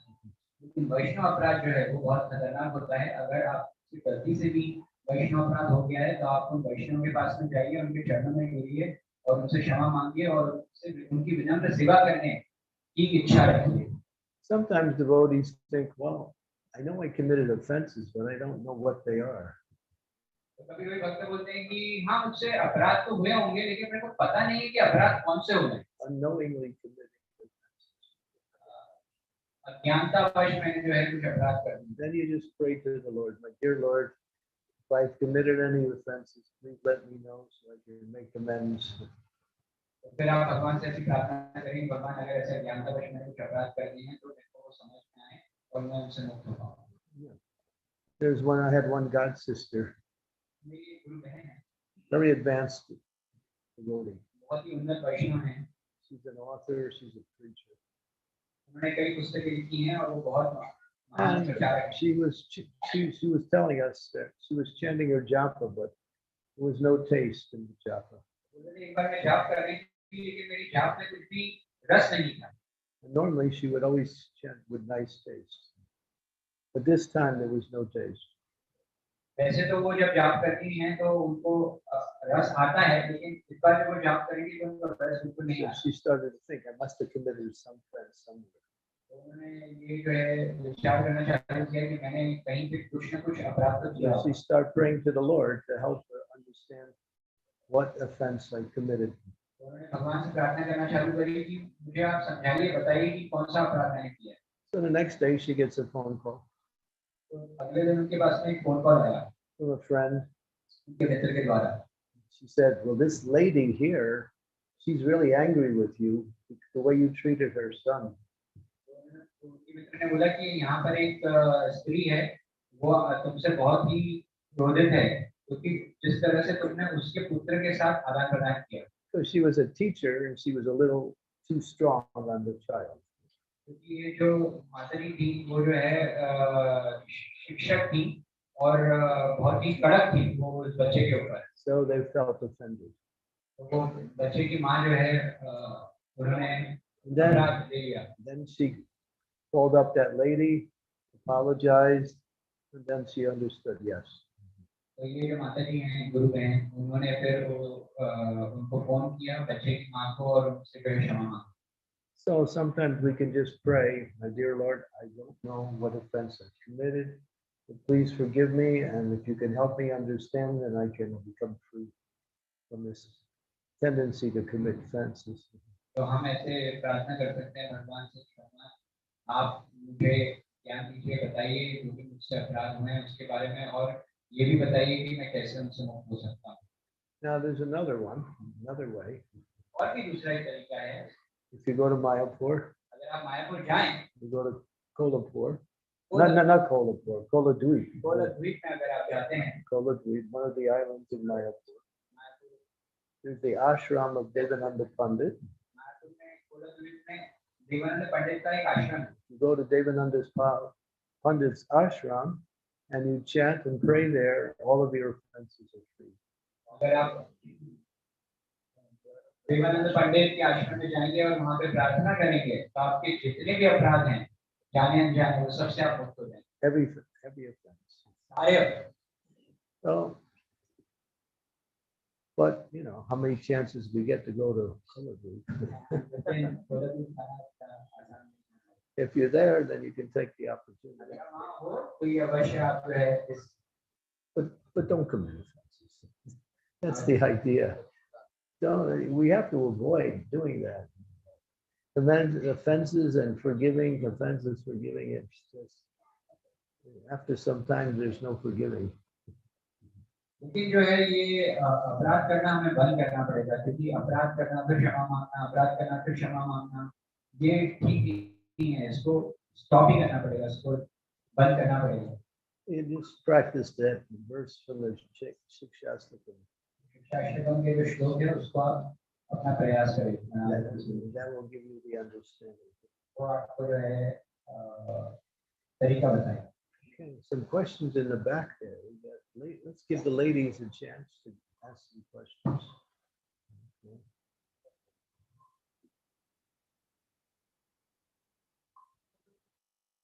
लेकिन वैष्णव अपराध जो है वो बहुत खतरनाक होता है। अगर आपकी गलती से भी वैष्णव अपराध हो गया है, तो आप उन वैष्णव के पास में जाइए, उनके चरणों में गिरिए और उनसे क्षमा मांगिए और उनकी विनम्र सेवा करने की इच्छा रखिए। Sometimes devotees think, well, I know I committed offenses, but I don't know what they are. कभी-कभी भक्त बोलते हैं कि हाँ, मुझसे अपराध तो हुए होंगे, लेकिन मेरे को पता नहीं है कि अपराध कौन से हुए। Unknowingly committing offenses. अज्ञानतावश मैंने जो है कुछ अपराध कर दिए। Then you just pray to the Lord, my dear Lord, if I've committed any offenses, please let me know so I can make amends. फिर आप भगवान से ऐसी प्रार्थना करें, भगवान अगर ऐसे अज्ञानतावश मैंने कुछ अपराध कर दिए हैं, तो मेरे को समझ में आए और मैं उनसे मुक्त हो पाऊँ। I had one god sister, मेरी गुरु बहन है, very advanced devotee. बहुत ही उन्नत वैष्णव है। She's an author, she's a preacher. उन्होंने कई पुस्तकें लिखी हैं और वो बहुत महान And प्रचारक है। she was telling us that she was chanting her japa, but there was no taste in the japa. उन्होंने एक बार मैं जाप कर रही थी, लेकिन मेरी जाप में कुछ भी रस नहीं था। And normally she would always chant with nice taste, but this time there was no taste. वैसे तो वो जब जाप करती हैं तो उनको रस आता है, लेकिन इस बार जब वो जाप करेंगी तो उनको रस बिल्कुल नहीं So आता। she started to think, I must have committed some offense somewhere. तो उन्होंने ये जो है विचार करना चालू किया कि मैंने कहीं पे कुछ न कुछ अपराध तो किया। So she started praying to the Lord to help her understand what offense I committed. उन्होंने भगवान से प्रार्थना करना चालू करी कि मुझे आप समझाइए, बताइए कि कौन सा अपराध मैंने किया। So the next day she gets a phone call तो अगले दिन उनके पास में एक फोन कॉल आया from a friend. उनके मित्र के द्वारा। She said, well, this lady here, she's really angry with you, the way you treated her son. उनके मित्र ने बोला कि यहाँ पर एक स्त्री है, वो तुमसे बहुत ही क्रोधित है, क्योंकि जिस तरह से तुमने उसके पुत्र के साथ आदान प्रदान किया। So she was a teacher and she was a little too strong on the child. क्योंकि ये जो माताजी थी, वो जो है शिक्षक थी और बहुत ही कड़क थी वो उस बच्चे के ऊपर। So they felt offended. तो वो बच्चे की माँ जो है उन्होंने अपराध ले लिया। Then she called up that lady, apologized, and then she understood, yes. तो ये जो माताजी हैं गुरु बहन, उन्होंने फिर वो उनको फोन किया बच्चे की माँ को और उनसे फिर क्षमा मांगी। So sometimes we can just pray, my dear Lord, I don't know what offense I committed, but please forgive me, and if you can help me understand, then I can become free from this tendency to commit offenses. तो हम ऐसे प्रार्थना कर सकते हैं भगवान से, क्षमा आप मुझे ज्ञान दीजिए, बताइए जो भी मुझसे अपराध हुए हैं उसके बारे में, और ये भी बताइए कि मैं कैसे उनसे मुक्त हो सकता हूँ। Now there's another way. और भी दूसरा ही तरीका है। If you go to Mayapur, अगर आप मायापुर जाएं, you go to Kolhapur. Not Kolhapur, Koladweep. कोलाद्वीप में अगर आप जाते हैं, Koladweep, one of the islands in Mayapur. There's the ashram of Devananda Pandit. Mayapur में कोलाद्वीप में देवानंद पंडित का एक आश्रम है। You go to Devananda Pandit's ashram and you chant and pray there. All of your offenses are free. अगर आप देवानंद पंडित के आश्रम में जाएंगे और वहां पे प्रार्थना करेंगे, तो आपके जितने भी अपराध हैं, जाने अनजाने, वो सबसे आप मुक्त हो जाएंगे। Every offense. सारे अपराध। So, but you know, how many chances we get to go to Koladweep? If you're there, then you can take the opportunity. But don't commit offenses. That's the idea. We have to avoid doing that. And then offenses and forgiving, offenses, forgiving, it's just, after some time, there's no forgiving. लेकिन जो है ये अपराध करना हमें बंद करना पड़ेगा, क्योंकि अपराध करना फिर क्षमा मांगना, अपराध करना फिर क्षमा मांगना, ये ठीक नहीं है। इसको स्टॉप ही करना पड़ेगा, इसको बंद करना पड़ेगा। You just practice that verse from the Shikshastakam. शिक्षाष्टकम के जो श्लोक है उसको आप अपना प्रयास करें। That will give you the understanding. वो आपको जो है तरीका बताएगा। Okay, some questions in the back there. Let's give the ladies a chance to ask some questions. Okay.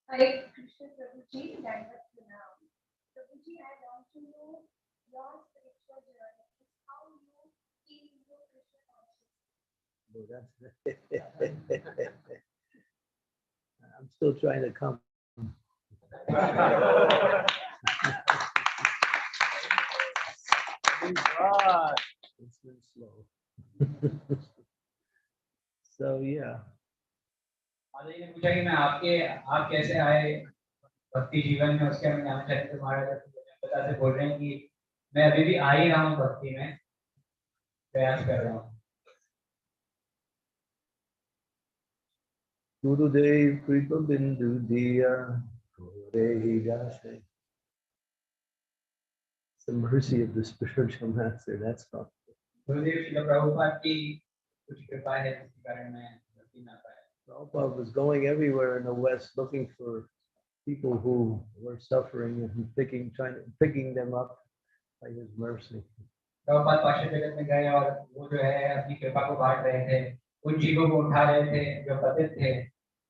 Hare Krishna Prabhuji, Dandavat Pranam. Prabhuji, I want to know your spiritual journey. How you came into Krishna consciousness. I'm still trying to come. It's been slow. So yeah. माता जी ने पूछा कि मैं आप कैसे आए भक्ति जीवन में, उसके हम जानना चाहते थे। महाराज बता से बोल रहे हैं कि मैं अभी भी आ ही रहा हूँ, भक्ति में प्रयास कर रहा हूँ। Gurudev Kripa Bindu Diya Korehi Gase. It's the mercy of the spiritual master, that's all. गुरुदेव श्रील प्रभुपाद की कुछ कृपा है जिसके कारण मैं भक्ति में आ पाया। Prabhupada was going everywhere in the West looking for people who were suffering and picking them up by his mercy. Prabhupada पाश्चात्य जगत में गए और वो जो है अपनी कृपा को बांट रहे थे, उन जीवों को उठा रहे थे जो पतित थे,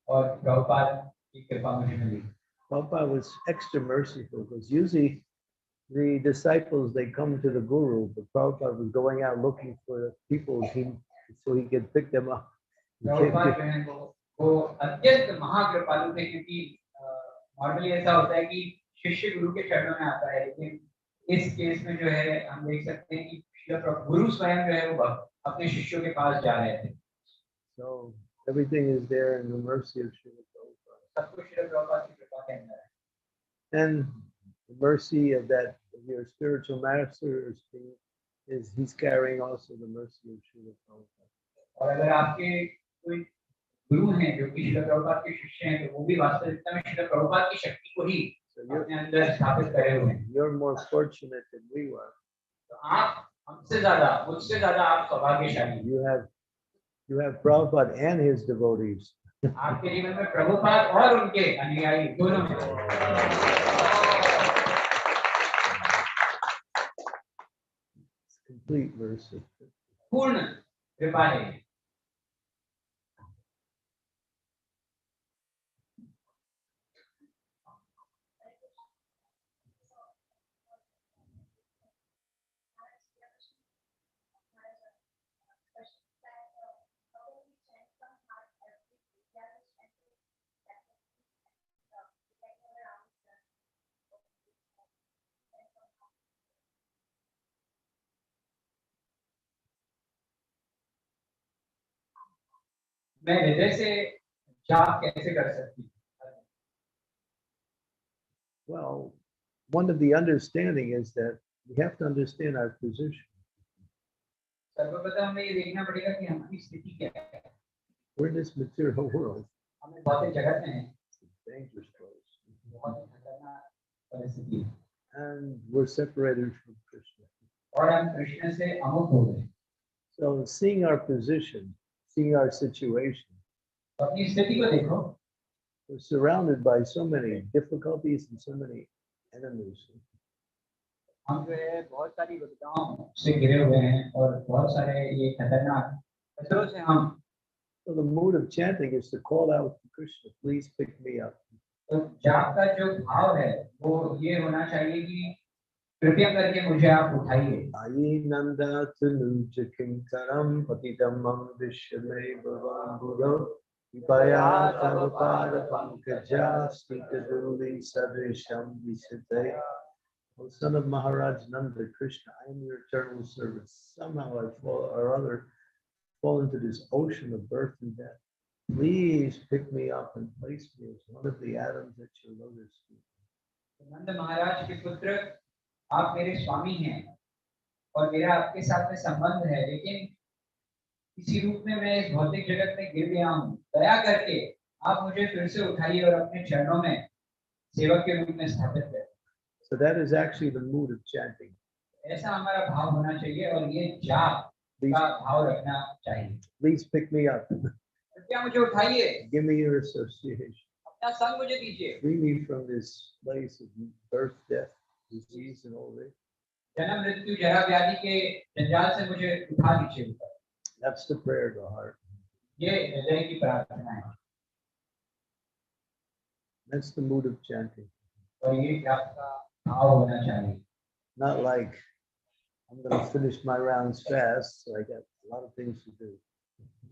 और प्रभुपाद की कृपा मुझे मिली। Prabhupada was extra merciful because usually the disciples, they come to the guru, but Prabhupada was going out looking for people so he could pick them up. Prabhupada जो है वो अत्यंत महाकृपालु थे, क्योंकि नॉर्मली ऐसा होता है कि शिष्य गुरु के चरणों में आता है, लेकिन इस केस में जो है हम देख सकते हैं कि गुरु स्वयं जो है वो अपने शिष्यों के पास जा रहे थे। So everything is there in the mercy of Srila Prabhupada. सब कुछ श्रील प्रभुपाद की कृपा के अंदर है। And the mercy of your spiritual master is he's carrying also the mercy of Srila Prabhupada. और अगर आपके कोई गुरु हैं जो कि श्रील प्रभुपाद के शिष्य हैं, तो वो भी वास्तविकता में श्रील प्रभुपाद की शक्ति को ही अपने अंदर स्थापित करे हुए हैं। You're more fortunate than we were. तो आप हमसे ज्यादा, मुझसे ज्यादा आप सौभाग्यशाली। You have Prabhupada and his devotees. आपके जीवन में प्रभुपाद और उनके अनुयायी दोनों हैं। Complete mercy. पूर्ण कृपा है। मैं हृदय से जाप कैसे कर सकती हूँ? Well, one of the understanding is that we have to understand our position. सर्वप्रथम हमें ये देखना पड़ेगा कि हमारी स्थिति क्या है। We're in this material world. हमें भौतिक जगत में हैं, It's a dangerous place. बहुत ही खतरनाक परिस्थिति है And we're separated from Krishna. और हम कृष्ण से अमुक हो गए। So seeing our position, seeing our situation, तो अपनी स्थिति को देखो, we're surrounded by so many difficulties and so many enemies. हम जो है बहुत सारी विपदाओं से घिरे हुए हैं और बहुत सारे ये खतरनाक खतरों से हम। So the mood of chanting is to call out to Krishna, please pick me up. तो जाप का जो भाव है वो ये होना चाहिए कि कृपया करके मुझे आप उठाइए। Ayi nanda tanuja kinkaram patitamam vishame bhavam vipaya tavapada pankaja stikaduli sadrisham visate. O son of Maharaj Nanda Krishna, I am your eternal servant. Somehow I fall or other fall into this ocean of birth and death. Please pick me up and place me as one of the atoms at your lotus feet. नंद महाराज के पुत्र, आप मेरे स्वामी हैं और मेरा आपके साथ में संबंध है, लेकिन किसी रूप में मैं इस भौतिक जगत में गिर गया हूँ। दया करके आप मुझे फिर से उठाइए और अपने चरणों में सेवक के रूप में स्थापित करें। So that is actually the mood of chanting. ऐसा हमारा भाव होना चाहिए और ये जाप का भाव रखना चाहिए। Please pick me up. कृपया मुझे उठाइए। Give me your association. अपना संग मुझे दीजिए। Free me from this place of birth, death, disease, and old age. जन्म मृत्यु जरा व्याधि के जंजाल से मुझे उठा दीजिए। That's the prayer of the heart. ये हृदय की प्रार्थना है। That's the mood of chanting. और ये जाप का भाव होना चाहिए। Not like I'm going to finish my rounds fast, so I got a lot of things to do.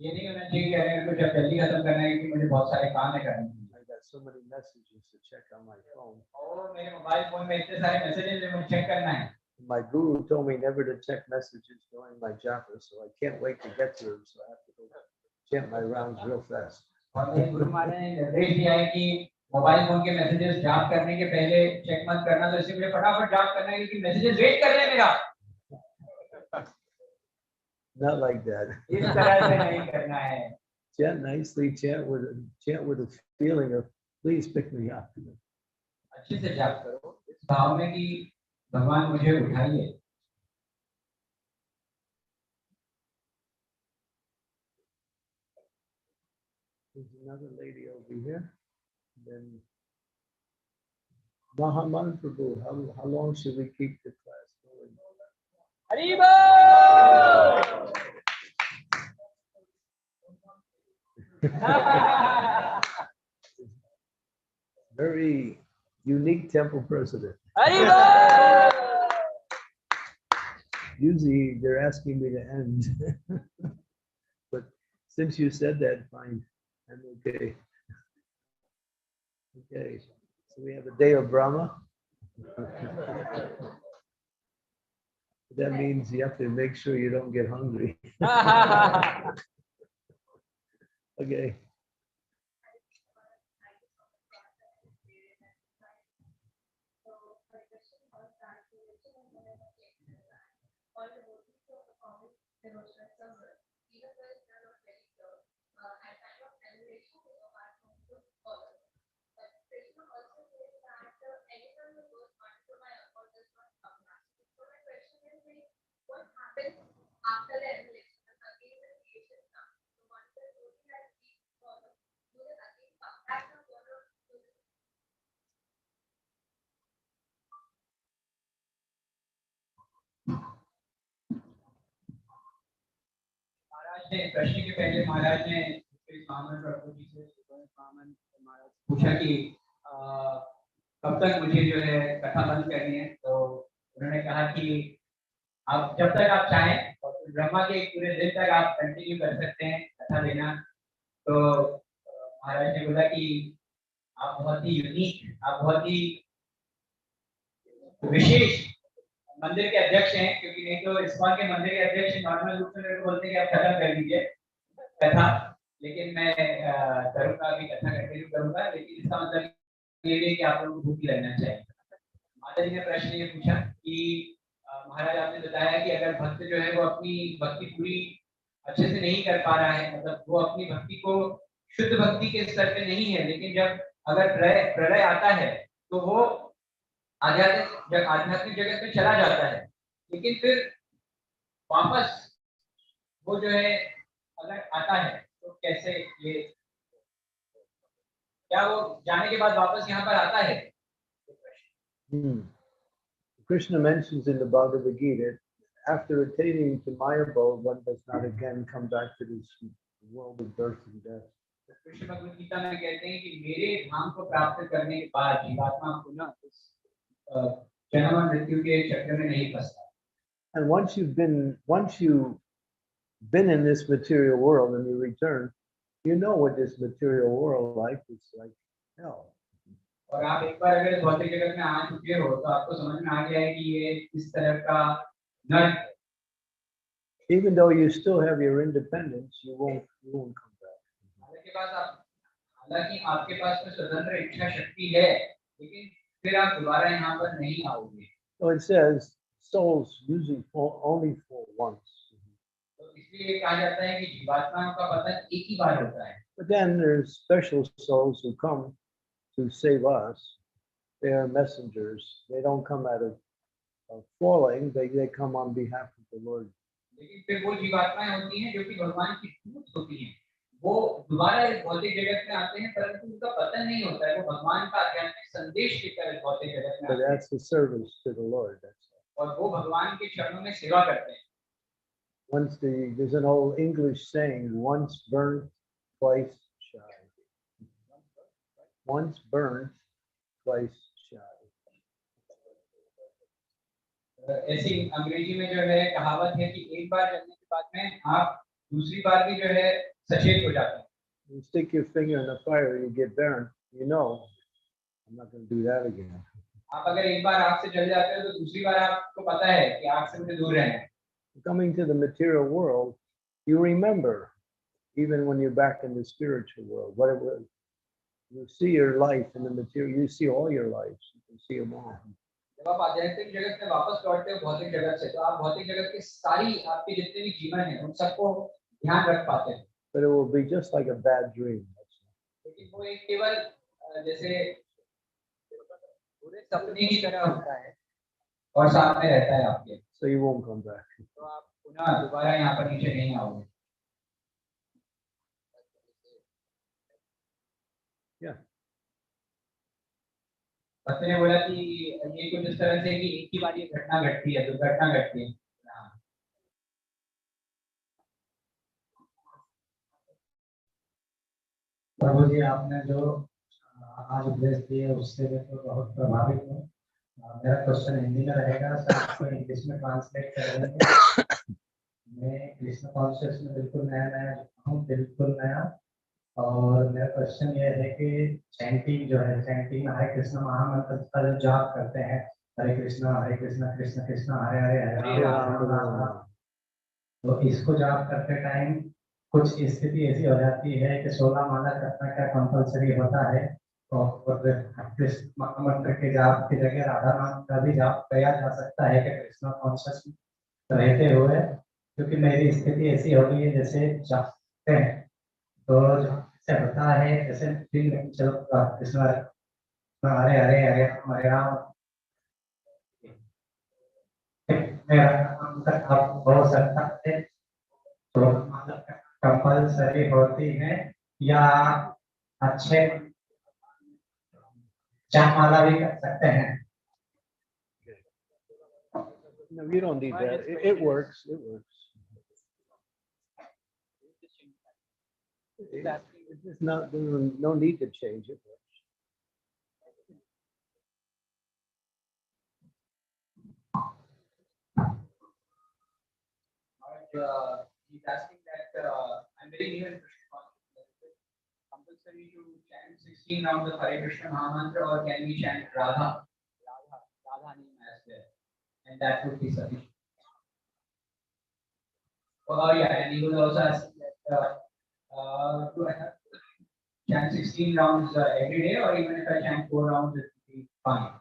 ये नहीं होना चाहिए कि अरे मुझे जब जल्दी खत्म करना है कि मुझे बहुत सारे काम है करने। I got so many messages to check on my phone. और मेरे मोबाइल फोन में इतने सारे मैसेजेस हैं मुझे चेक करना है। My guru told me never to check messages during my japa, so I can't wait to get to them, so I have to go chant my rounds real fast. और मेरे गुरु महाराज ने निर्देश दिया है कि मोबाइल फोन के messages जाप करने के पहले चेक मत करना, तो इसलिए मुझे फटाफट जाप करना है क्योंकि मैसेजेस वेट कर रहे हैं मेरा। Not like that. इस तरह से नहीं करना है। Chant nicely, chant with a feeling of please pick me up. अच्छे से जाप करो इस भाव में कि भगवान मुझे उठाइए। There's another lady over here. Then Mahaman Prabhu, how long should we keep the class going? Haribo! Very unique temple president. Haribo! Usually they're asking me to end. But since you said that, fine. I'm okay. Okay. So we have a day of Brahma. That means you have to make sure you don't get hungry. Okay. What happens after the revelation? Again, the creation comes. So once the story has been followed, you will again come back to follow. महाराज ने प्रश्न के पहले महाराज ने स्वामी प्रभु जी से स्वामी महाराज पूछा कि कब तक मुझे जो है कथा बंद करनी है, तो उन्होंने कहा कि आप जब तक आप चाहें और ब्रह्मा के पूरे दिन तक आप कंटिन्यू कर सकते हैं कथा देना। तो महाराज ने बोला कि आप बहुत ही यूनिक, आप बहुत ही विशेष मंदिर के अध्यक्ष हैं, क्योंकि नहीं तो इस्कॉन के मंदिर के अध्यक्ष नॉर्मल रूप से मेरे को बोलते हैं कि आप खत्म कर दीजिए कथा, लेकिन मैं करूँगा, अभी कथा कंटिन्यू करूँगा, लेकिन इसका मतलब ये नहीं कि आप लोगों को भूख लगना चाहिए। माता जी ने प्रश्न ये पूछा कि महाराज आपने बताया कि अगर भक्त जो है वो अपनी भक्ति पूरी अच्छे से नहीं कर पा रहा है, मतलब वो अपनी भक्ति को शुद्ध भक्ति के स्तर पे नहीं है, लेकिन जब अगर प्रलय आता है तो वो आध्यात्मिक जगत में चला जाता है, लेकिन फिर वापस वो जो है अगर आता है तो कैसे, ये क्या वो जाने के बाद वापस यहाँ पर आता है? Krishna mentions in the Bhagavad Gita, after attaining to my abode, one does not again come back to this world of birth and death. Krishna Bhagavad Gita में कहते हैं कि मेरे धाम को प्राप्त करने के बाद जीवात्मा पुनः इस जन्म और मृत्यु के चक्र में नहीं फंसता। And once you've been in this material world and you return, you know what this material world life is like hell. और आप एक बार अगर भौतिक जगत में आ चुके हो तो आपको समझ में आ गया है कि ये इस तरह का नरक। Even though you still have your independence, you won't come back. हालांकि आपके पास तो स्वतंत्र इच्छा शक्ति है, लेकिन फिर आप दोबारा यहाँ पर नहीं आओगे। So it says souls usually only fall once. तो इसलिए कहा जाता है कि जीवात्माओं का पतन एक ही बार होता है। But then there's special souls who come to save us. They are messengers. They don't come out of falling. They come on behalf of the Lord. लेकिन फिर वो जीवात्माएं होती हैं जो कि भगवान की दूत होती हैं, वो दोबारा इस भौतिक जगत में आते हैं, परंतु उनका पतन नहीं होता है, वो भगवान का आध्यात्मिक संदेश लेकर इस भौतिक जगत में आते हैं। That's the service to the Lord. और वो भगवान के चरणों में सेवा करते हैं। There's an old English saying, once burnt, twice shy. Once burnt, twice shy. ऐसी अंग्रेजी में जो है कहावत है कि एक बार जलने के बाद में आप दूसरी बार भी जो है सचेत हो जाते हैं। You stick your finger in the fire, you get burned. You know, I'm not going to do that again. आप अगर एक बार आग से जल जाते हो तो दूसरी बार आपको पता है कि आग से मुझे दूर रहना है। Coming to the material world, you remember, even when you're back in the spiritual world, what it was. You see your life in the material. You see all your lives. You can see them all. जब आप आध्यात्मिक जगत में वापस लौटते हो भौतिक जगत से, तो आप भौतिक जगत के सारी आपके जितने भी जीवन हैं उन सबको ध्यान रख पाते हैं। But it will be just like a bad dream. लेकिन वो एक केवल जैसे पूरे सपने की तरह होता है और सामने रहता है आपके। So you won't come back. तो आप पुनः दोबारा यहाँ पर नीचे नहीं आओगे। Yeah. भक्त ने बोला कि ये कुछ इस तरह से कि एक ही बार ये घटना घटती है, दुर्घटना घटती है। प्रभु जी, आपने जो आज उपदेश दिए उससे मैं तो बहुत प्रभावित हूँ। मेरा क्वेश्चन हिंदी में रहेगा, सर इसको इंग्लिश में ट्रांसलेट कर देंगे। मैं कृष्ण कॉन्शियस में बिल्कुल नया हूँ, बिल्कुल नया। और मेरा क्वेश्चन ये है कि चैंटिंग जो है, चैंटिंग में हरे कृष्ण महामंत्र का जो जाप करते हैं, हरे कृष्ण कृष्ण कृष्ण हरे हरे हरे राम, तो इसको जाप करते टाइम कुछ स्थिति ऐसी हो जाती है कि 16 माला करना क्या कंपलसरी होता है, और कृष्ण महामंत्र के जाप की जगह राधा नाम का भी जाप किया जा सकता है कि कृष्ण कॉन्शियस रहते हुए, क्योंकि मेरी स्थिति ऐसी हो गई है जैसे जाते हैं तो जैसे होता है जैसे चलो कृष्ण हरे हरे हरे हरे राम, हो सकता है तो कंपलसरी होती है या अच्छे माला भी कर सकते हैं? No, you don't need that. It works. It works. It's not. No need to change it. He's asking that I'm very new in Krishna consciousness. Compulsory to chant 16 rounds of Hare Krishna Mahamantra, or can we chant Radha name as well, and that would be sufficient? Oh yeah, and he was also asking that do I have to chant 16 rounds every day, or even if I chant 4 rounds, it would be fine.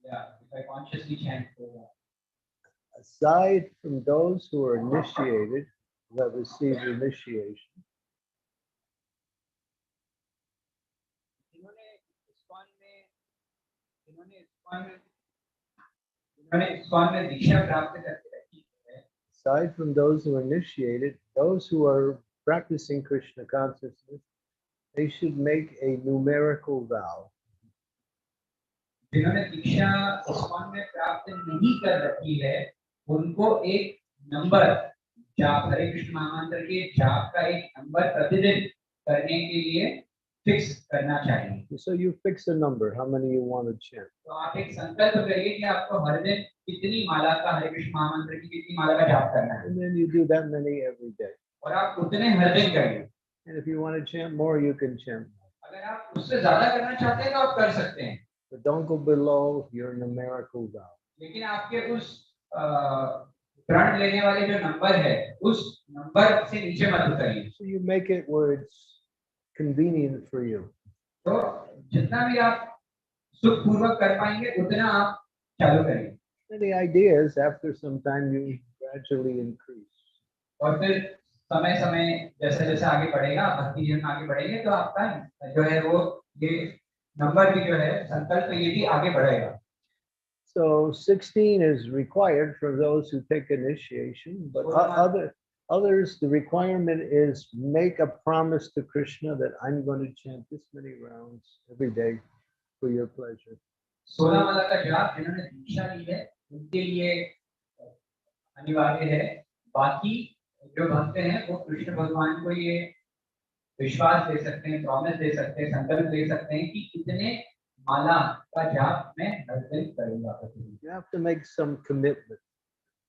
Yeah, if I consciously chant. Aside from those who are initiated, who have received initiation, aside from those who are initiated, those who are practicing Krishna consciousness, they should make a numerical vow. जिन्होंने दीक्षा ISKCON में प्राप्त नहीं कर रखी है, उनको एक number जाप, हरे कृष्ण महामंत्र के जाप का एक नंबर प्रतिदिन करने के लिए फिक्स करना चाहिए. So you fix a number, how many you want to chant. तो आप एक संकल्प करिए कि आपको हर दिन कितनी माला का, हरे कृष्ण महामंत्र की कितनी माला का जाप करना है. And then you do that many every day. और आप उतने हर दिन करिए. And if you want to chant more, you can chant more. अगर आप उससे ज्यादा करना चाहते हैं तो आप कर सकते हैं. But don't go below your numerical vow. लेकिन आपके उस प्रण लेने वाले जो नंबर है, उस नंबर से नीचे मत उतरिए. So you make it where it's convenient for you. तो जितना भी आप सुखपूर्वक कर पाएंगे उतना आप चालू करिए. And the idea is after some time you gradually increase. और फिर समय समय जैसे जैसे आगे बढ़ेगा, भक्ति जीवन आगे बढ़ेंगे तो आपका जो है वो ये नंबर भी जो है संकल्प ये भी आगे बढ़ेगा. So 16 is required for those who take initiation, but others the requirement is make a promise to Krishna that I'm going to chant this many rounds every day for your pleasure. 16 माला का जाप जिन्होंने दीक्षा ली है उनके लिए अनिवार्य है. बाकी जो भक्त हैं वो कृष्ण भगवान को ये विश्वास दे सकते हैं, प्रॉमिस दे सकते हैं, संकल्प दे सकते हैं कि कितने माला का जाप मैं हर दिन करूंगा. You have to make some commitment.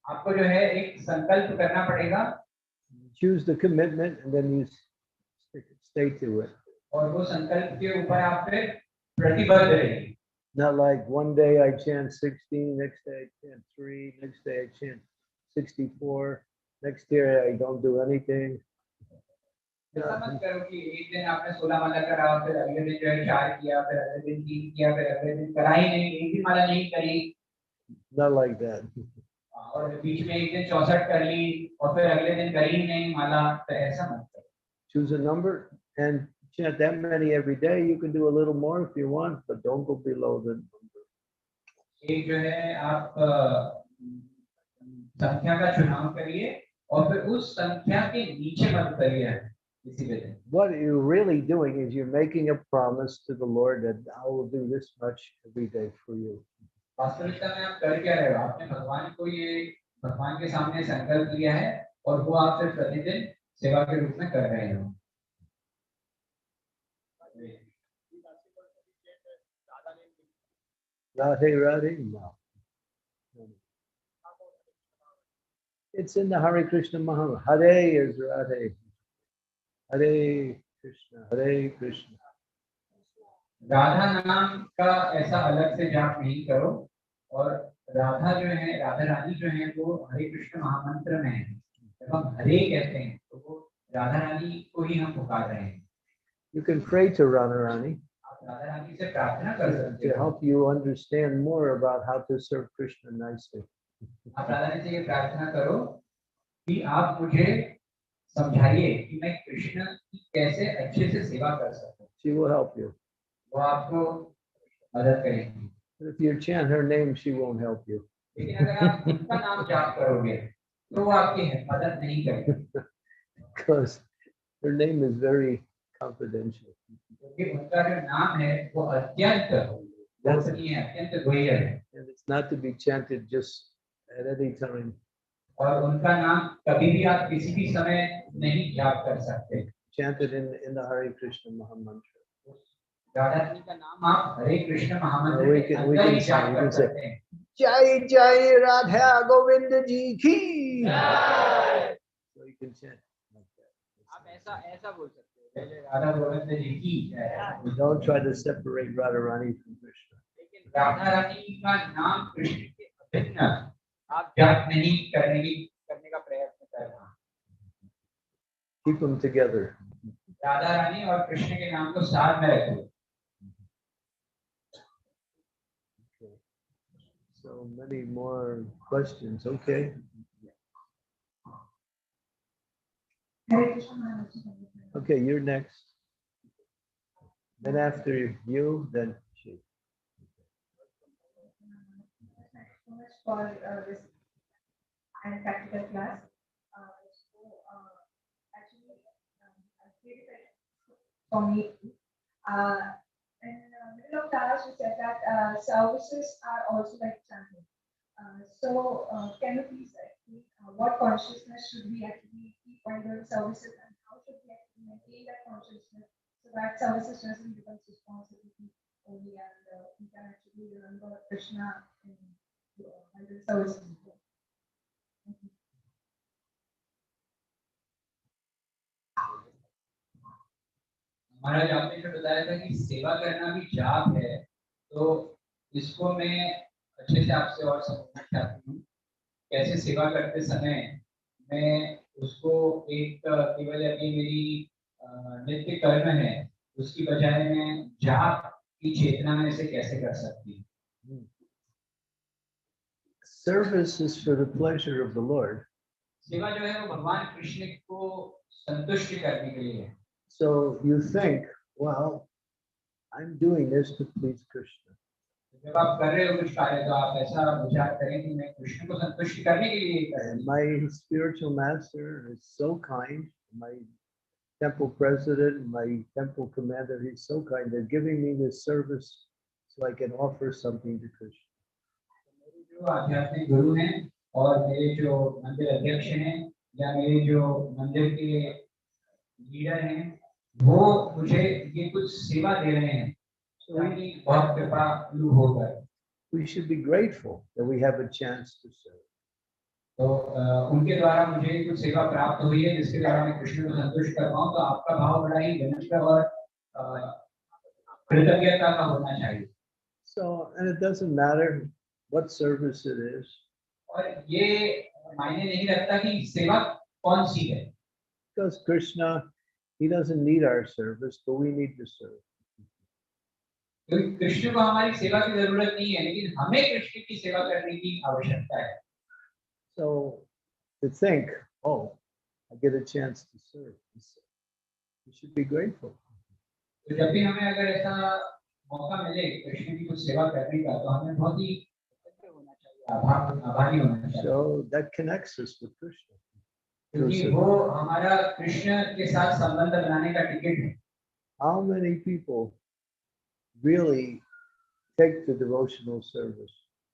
आपको जो है एक संकल्प करना पड़ेगा. Choose the commitment and then you stay to it. और वो संकल्प के ऊपर आप फिर प्रतिबद्ध रहिए. Not like one day I chant 16, next day I chant 3, next day I chant 64, next year I don't do anything. ऐसा मत करो कि एक दिन आपने 16 माला करा, फिर अगले दिन जो है 4 किया, फिर अगले दिन 3 किया, फिर अगले दिन करा ही नहीं, एक भी माला नहीं करी. Not like that. और बीच में एक दिन 64 कर ली और फिर अगले दिन करी ही नहीं माला, तो ऐसा मत करो. Choose a number and chant that many every day. You can do a little more if you want, but don't go below the number. एक जो है आप संख्या का चुनाव करिए और फिर उस संख्या के नीचे मत उतरिए. What you're really doing is you're making a promise to the Lord that I will do this much every day for you. वास्तविकता में आप कर क्या रहे हो? आपने भगवान को ये भगवान के सामने संकल्प लिया है और वो आप सिर्फ प्रतिदिन सेवा के रूप में कर रहे हो. Radhe, Radhe, no. It's in the Hare Krishna Mahamudra. Hare is Radhe. Hare Krishna, Hare Krishna. Radha नाम का ऐसा अलग से जाप नहीं करो. और राधा जो है, राधा रानी जो है वो हरे कृष्ण महामंत्र में है. जब हम हरे कहते हैं तो वो राधा रानी को ही हम पुकार रहे हैं. You can pray to Radharani. आप राधा रानी से प्रार्थना कर सकते to हो help you understand more about how to serve Krishna nicely. आप राधा रानी से ये प्रार्थना करो कि आप मुझे समझाइए कि मैं कृष्ण की कैसे अच्छे से सेवा कर सकूं. She will help you. वो आपको मदद करेगी. But if you chant her name, she won't help you. लेकिन अगर आप उनका नाम जाप करोगे तो वो आपकी मदद नहीं करेगी. Because her name is very confidential. क्योंकि उनका जो नाम है वो अत्यंत गोपनीय है, अत्यंत गोपनीय है. And it's not to be chanted just at any time. और उनका नाम कभी भी आप किसी भी समय नहीं जाप कर सकते. Chanted in the Hare Krishna Mahamantra. Radha Rani का नाम आप हरे कृष्ण महामंत्र We के can अंदर ही जाप कर say, सकते हैं. Jai Jai Radha Govinda Ji ki. So you can chant like that. आप ऐसा बोल सकते हैं. जय जय राधा गोविंद जी की जय. You don't try to separate Radharani from Krishna. लेकिन राधा रानी का नाम कृष्ण के अभिन्न आप जाप नहीं करने का प्रयत्न करना. Keep them together. Radha Rani और कृष्ण के नाम को साथ में रखो. So many more questions. Okay. Okay, you're next. Then after you, then she. Thank you so much for this and practical class. Actually, I feel that for me, in the middle of class, we said that services are also like chanting. Can you please explain what consciousness should we actually keep while doing services and how should we actually maintain that consciousness so that services doesn't become responsibility only and we can actually remember Krishna in while doing services. Thank you. महाराज आपने जो बताया था कि सेवा करना भी जाप है, तो इसको मैं अच्छे से आपसे और समझना चाहती हूँ। कैसे सेवा करते समय मैं उसको एक केवल अभी मेरी नित्य कर्म है उसकी बजाय मैं जाप की चेतना में इसे कैसे कर सकती हूँ? Service is for the pleasure of the Lord. सेवा जो है वो भगवान कृष्ण को संतुष्ट करने के लिए है। So you think, well, I'm doing this to please Krishna. जब आप कर रहे हो कुछ कार्य तो आप ऐसा विचार करें कि मैं कृष्ण को संतुष्ट करने के लिए कर रहा हूं। My spiritual master is so kind. My temple president, my temple commander, he's so kind. They're giving me this service so I can offer something to Krishna. मेरे जो आध्यात्मिक गुरु हैं और मेरे जो मंदिर अध्यक्ष हैं या मेरे जो मंदिर के लीडर हैं वो मुझे ये कुछ सेवा दे रहे हैं ताकि बहुत कृपा होकर। We should be grateful that we have a chance to serve. तो उनके द्वारा मुझे कुछ सेवा प्राप्त हुई है जिसके द्वारा मैं कृष्ण को संतुष्ट कर पाऊं, तो आपका भाव बड़ा ही विनम्र और कृतज्ञता का होना चाहिए। So, and it doesn't matter what service it is. और ये मायने नहीं रखता कि सेवा कौन सी है। Because Krishna, he doesn't need our service, but we need to serve. क्योंकि कृष्ण को हमारी सेवा की जरूरत नहीं है, लेकिन हमें कृष्ण की सेवा करने की आवश्यकता है। So to think, oh, I get a chance to serve, you should be grateful. तो जब भी हमें अगर ऐसा मौका मिले कृष्ण की कुछ सेवा करने का, तो हमें बहुत ही होना चाहिए, आभारी होना चाहिए। So that connects us with Krishna. क्योंकि वो हमारा कृष्ण के साथ संबंध बनाने का टिकट है। How many people really take the devotional service?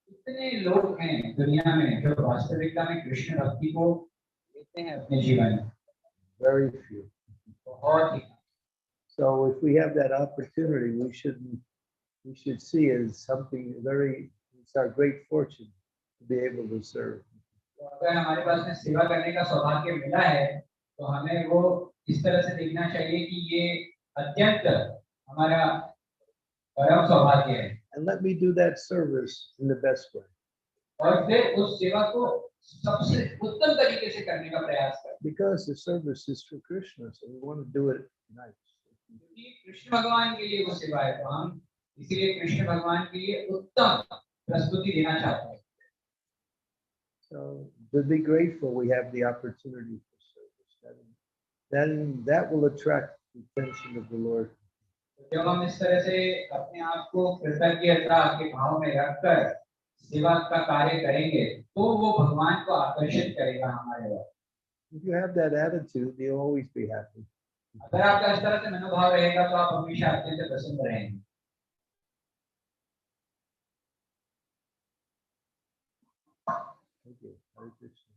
कितने लोग हैं दुनिया में जो वास्तविकता में कृष्ण भक्ति को लेते हैं अपने जीवन में? Very few. बहुत ही। So if we have that opportunity, we should see it as something it's our great fortune to be able to serve. तो अगर हमारे पास में सेवा करने का सौभाग्य मिला है, तो हमें वो इस तरह से देखना चाहिए कि ये अत्यंत हमारा परम सौभाग्य है। And let me do that service in the best way. और फिर उस सेवा को सबसे उत्तम तरीके से करने का प्रयास करें। Because the service is for Krishna, so we want to do it nice. क्योंकि कृष्ण भगवान के लिए वो सेवा है, तो हम इसीलिए कृष्ण भगवान के लिए उत्तम प्रस्तुति देना चाहते हैं। So to be grateful we have the opportunity for service. Then that will attract the attention of the Lord. जब हम इस तरह से अपने आप को कृतज्ञता के भाव में रखकर सेवा का कार्य करेंगे, तो वो भगवान को आकर्षित करेगा हमारे ओर। If you have that attitude, you'll always be happy. अगर आपका इस तरह से मनोभाव रहेगा, तो आप हमेशा अत्यंत प्रसन्न रहेंगे। Thank you. Hare Krishna.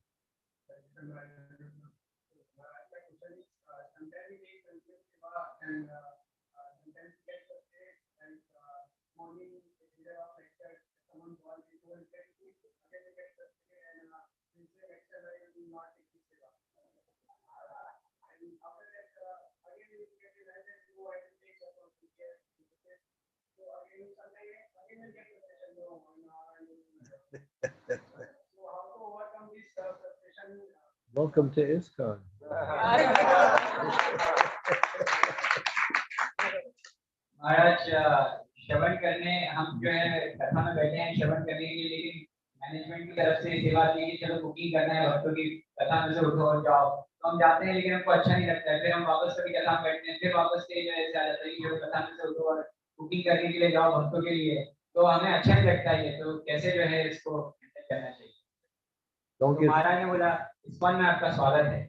Welcome to ISKCON. महाराज श्रवण करने हम जो है कथा में बैठे हैं श्रवण करने के लिए, लेकिन मैनेजमेंट की तरफ से सेवा दी कि चलो बुकिंग करना है भक्तों की कथा में से उठो और जाओ, तो हम जाते हैं लेकिन हमको अच्छा नहीं लगता है, फिर हम वापस कभी कथा में बैठते हैं, फिर वापस से जो ऐसे आ जाता है कि चलो कथा में से उठो और बुकिंग करने के लिए जाओ भक्तों के लिए, तो हमें अच्छा नहीं लगता है ये, तो कैसे जो है इसको करना चाहिए। तो महाराज ने बोला इस्कॉन में आपका स्वागत है।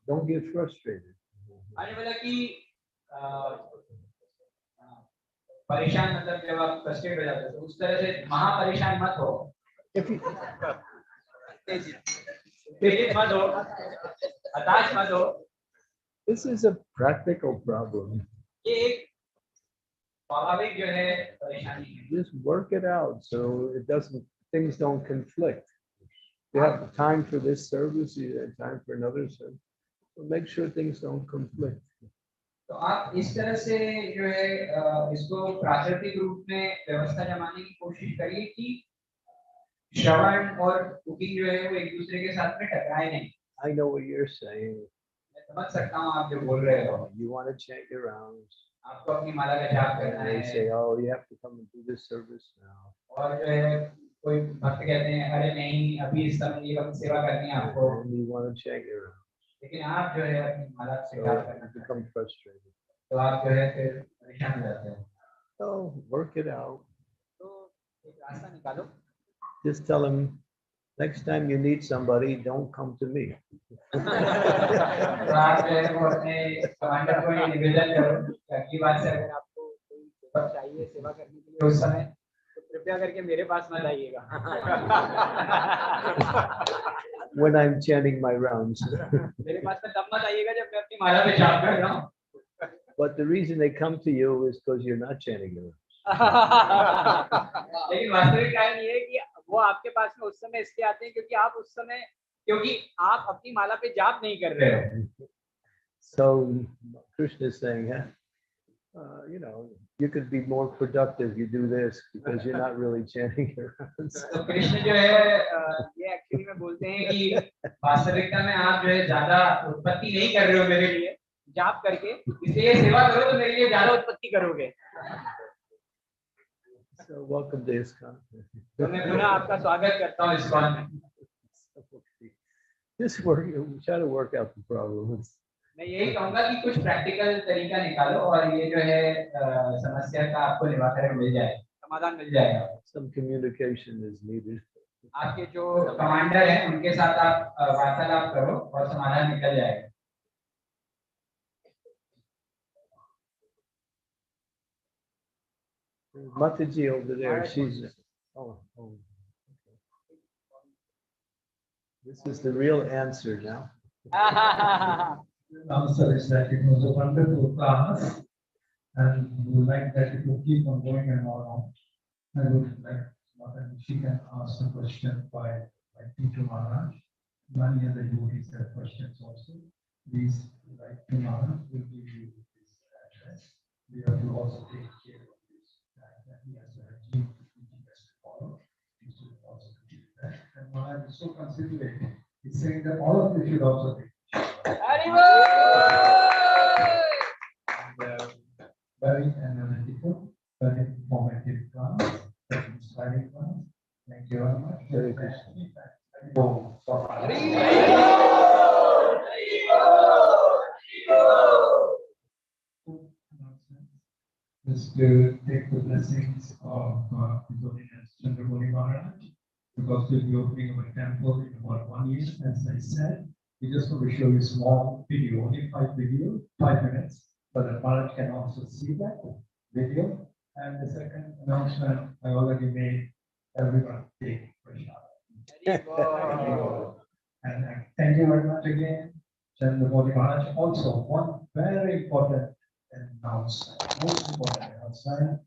Don't get frustrated. मैंने बोला कि परेशान मतलब जब आप फ्रस्ट्रेट हो जाते हो तो उस तरह से महापरेशान मत हो, मत हो, हताश मत हो। This is a practical problem. ये एक स्वाभाविक जो है परेशानी है। Just work it out so things don't conflict. You have time for this service, you have time for another service. So make sure things don't conflict. तो आप इस तरह से जो है इसको प्राकृतिक रूप में व्यवस्था जमाने की कोशिश करिए कि श्रवण और कुकिंग जो है वो एक दूसरे के साथ में टकराए नहीं। I know what you're saying. मैं समझ सकता हूँ आप जो बोल रहे हो। You want to chant your rounds. आपको अपनी माला का जाप करना है। They say, oh, you have to come and do this service now. और जो है कोई भक्त कहते हैं अरे नहीं अभी इस समय ये वक्त सेवा करनी है आपको। And you want to chant your rounds. लेकिन आप जो है अपनी माला से जाप करना become frustrated. तो आप जो है फिर परेशान हो जाते हो। So work it out. तो एक रास्ता निकालो। Just tell them next time you need somebody, don't come to me. तो आप जो है वो अपने कमांडर को ये निवेदन करो कि अगली बार से अगर आपको कोई सेवा चाहिए सेवा करने के लिए उस समय तो कृपया करके मेरे पास मत आइएगा। When I'm chanting my rounds. मेरे पास में तब मत आइएगा जब मैं अपनी माला पे जाप कर रहा हूँ। But the reason they come to you is because you're not chanting your rounds. लेकिन वास्तविक कारण ये है कि वो आपके पास में उस समय इसलिए आते हैं क्योंकि आप अपनी माला पे जाप नहीं कर रहे हो। So Krishna is saying, you know, you could be more productive you do this because you're not really chanting your rounds. तो कृष्ण जो है ये एक्चुअली में बोलते हैं कि वास्तविकता में आप जो है ज्यादा उत्पत्ति नहीं कर रहे हो मेरे लिए जाप करके, इसलिए सेवा करो तो मेरे लिए ज्यादा उत्पत्ति करोगे। So welcome to ISKCON. तो मैं पुनः आपका स्वागत करता हूँ ISKCON में। Just try to work out the problems. मैं यही कहूँगा कि कुछ प्रैक्टिकल तरीका निकालो और ये जो है समस्या का आपको निवारण मिल जाए, समाधान मिल जाएगा। Some communication is needed. आपके जो कमांडर हैं उनके साथ आप वार्तालाप करो और समाधान निकल जाएगा। Mataji over there, she's. Oh. This is the real answer now. The answer is that it was a wonderful class, and we would like that it will keep on going and on. I would like she can ask a question by Teacher Maharaj. Many other devotees have questions also. Please write to Maharaj. We'll give you this address. We have to also take care of this. He has a regime he has to follow. You should also do that. And Maharaj is so considerate. He's saying that all of you should also take. Very analytical, very informative class, very inspiring class. Thank you very much. Very good. Just to take the blessings of His Holiness Candramauli Maharaj, because we'll be opening of a temple in about 1 year, as I said. We just want to show you a small video, only 5 minutes, but the Maharaj can also see that video. And the second announcement I already made, everyone take prasad. And thank you very much again, Candramauli Maharaj. Also, one very important announcement, most important announcement.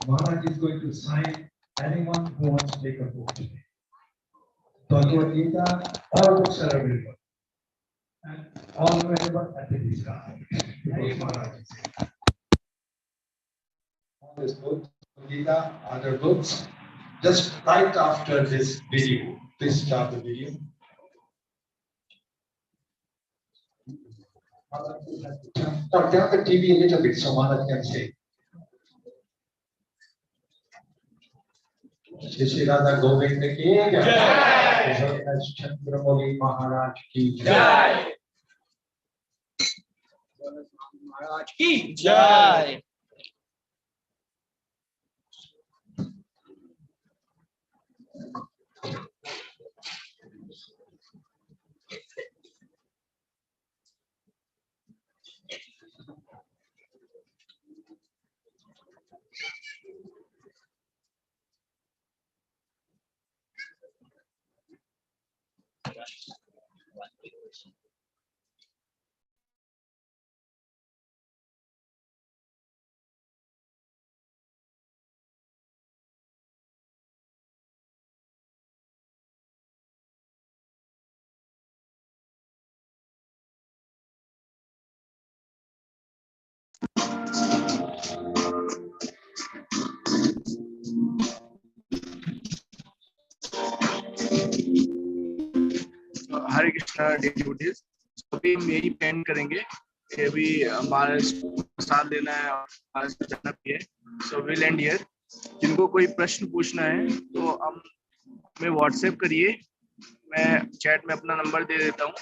Maharaj is going to sign anyone who wants to take a book today. Bhagavad Gita, all books are available. And all available at the discount. Because Maharaj is here. All these books, Gita, other books, just right after this video. Please start the video. Turn the TV a little bit so Maharaj can say. Shri Radha Govind की जय, चंद्रमौली महाराज की जय, महाराज की जय। हरे Krishna devotees, अभी हम यही paint करेंगे कि अभी हमारे साथ देना है और हमारे साथ जाना भी है। So will and here. जिनको कोई प्रश्न पूछना है तो हम हमें व्हाट्सएप करिए, मैं चैट में अपना नंबर दे देता हूँ,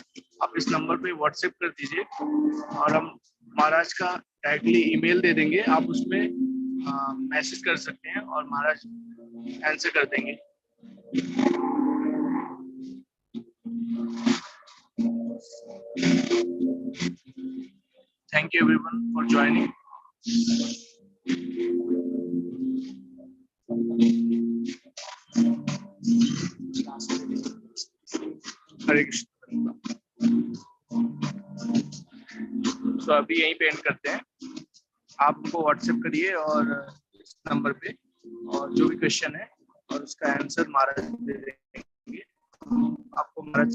आप इस नंबर पे व्हाट्सएप कर दीजिए और हम महाराज का डायरेक्टली ईमेल दे देंगे, आप उसमें मैसेज कर सकते हैं और महाराज आंसर कर देंगे। Thank you everyone for joining. हरे कृष्ण। तो अभी यहीं पे एंड करते हैं। आप हमको व्हाट्सएप करिए और इस नंबर पे, और जो भी क्वेश्चन है और उसका आंसर महाराज दे देंगे आपको। महाराज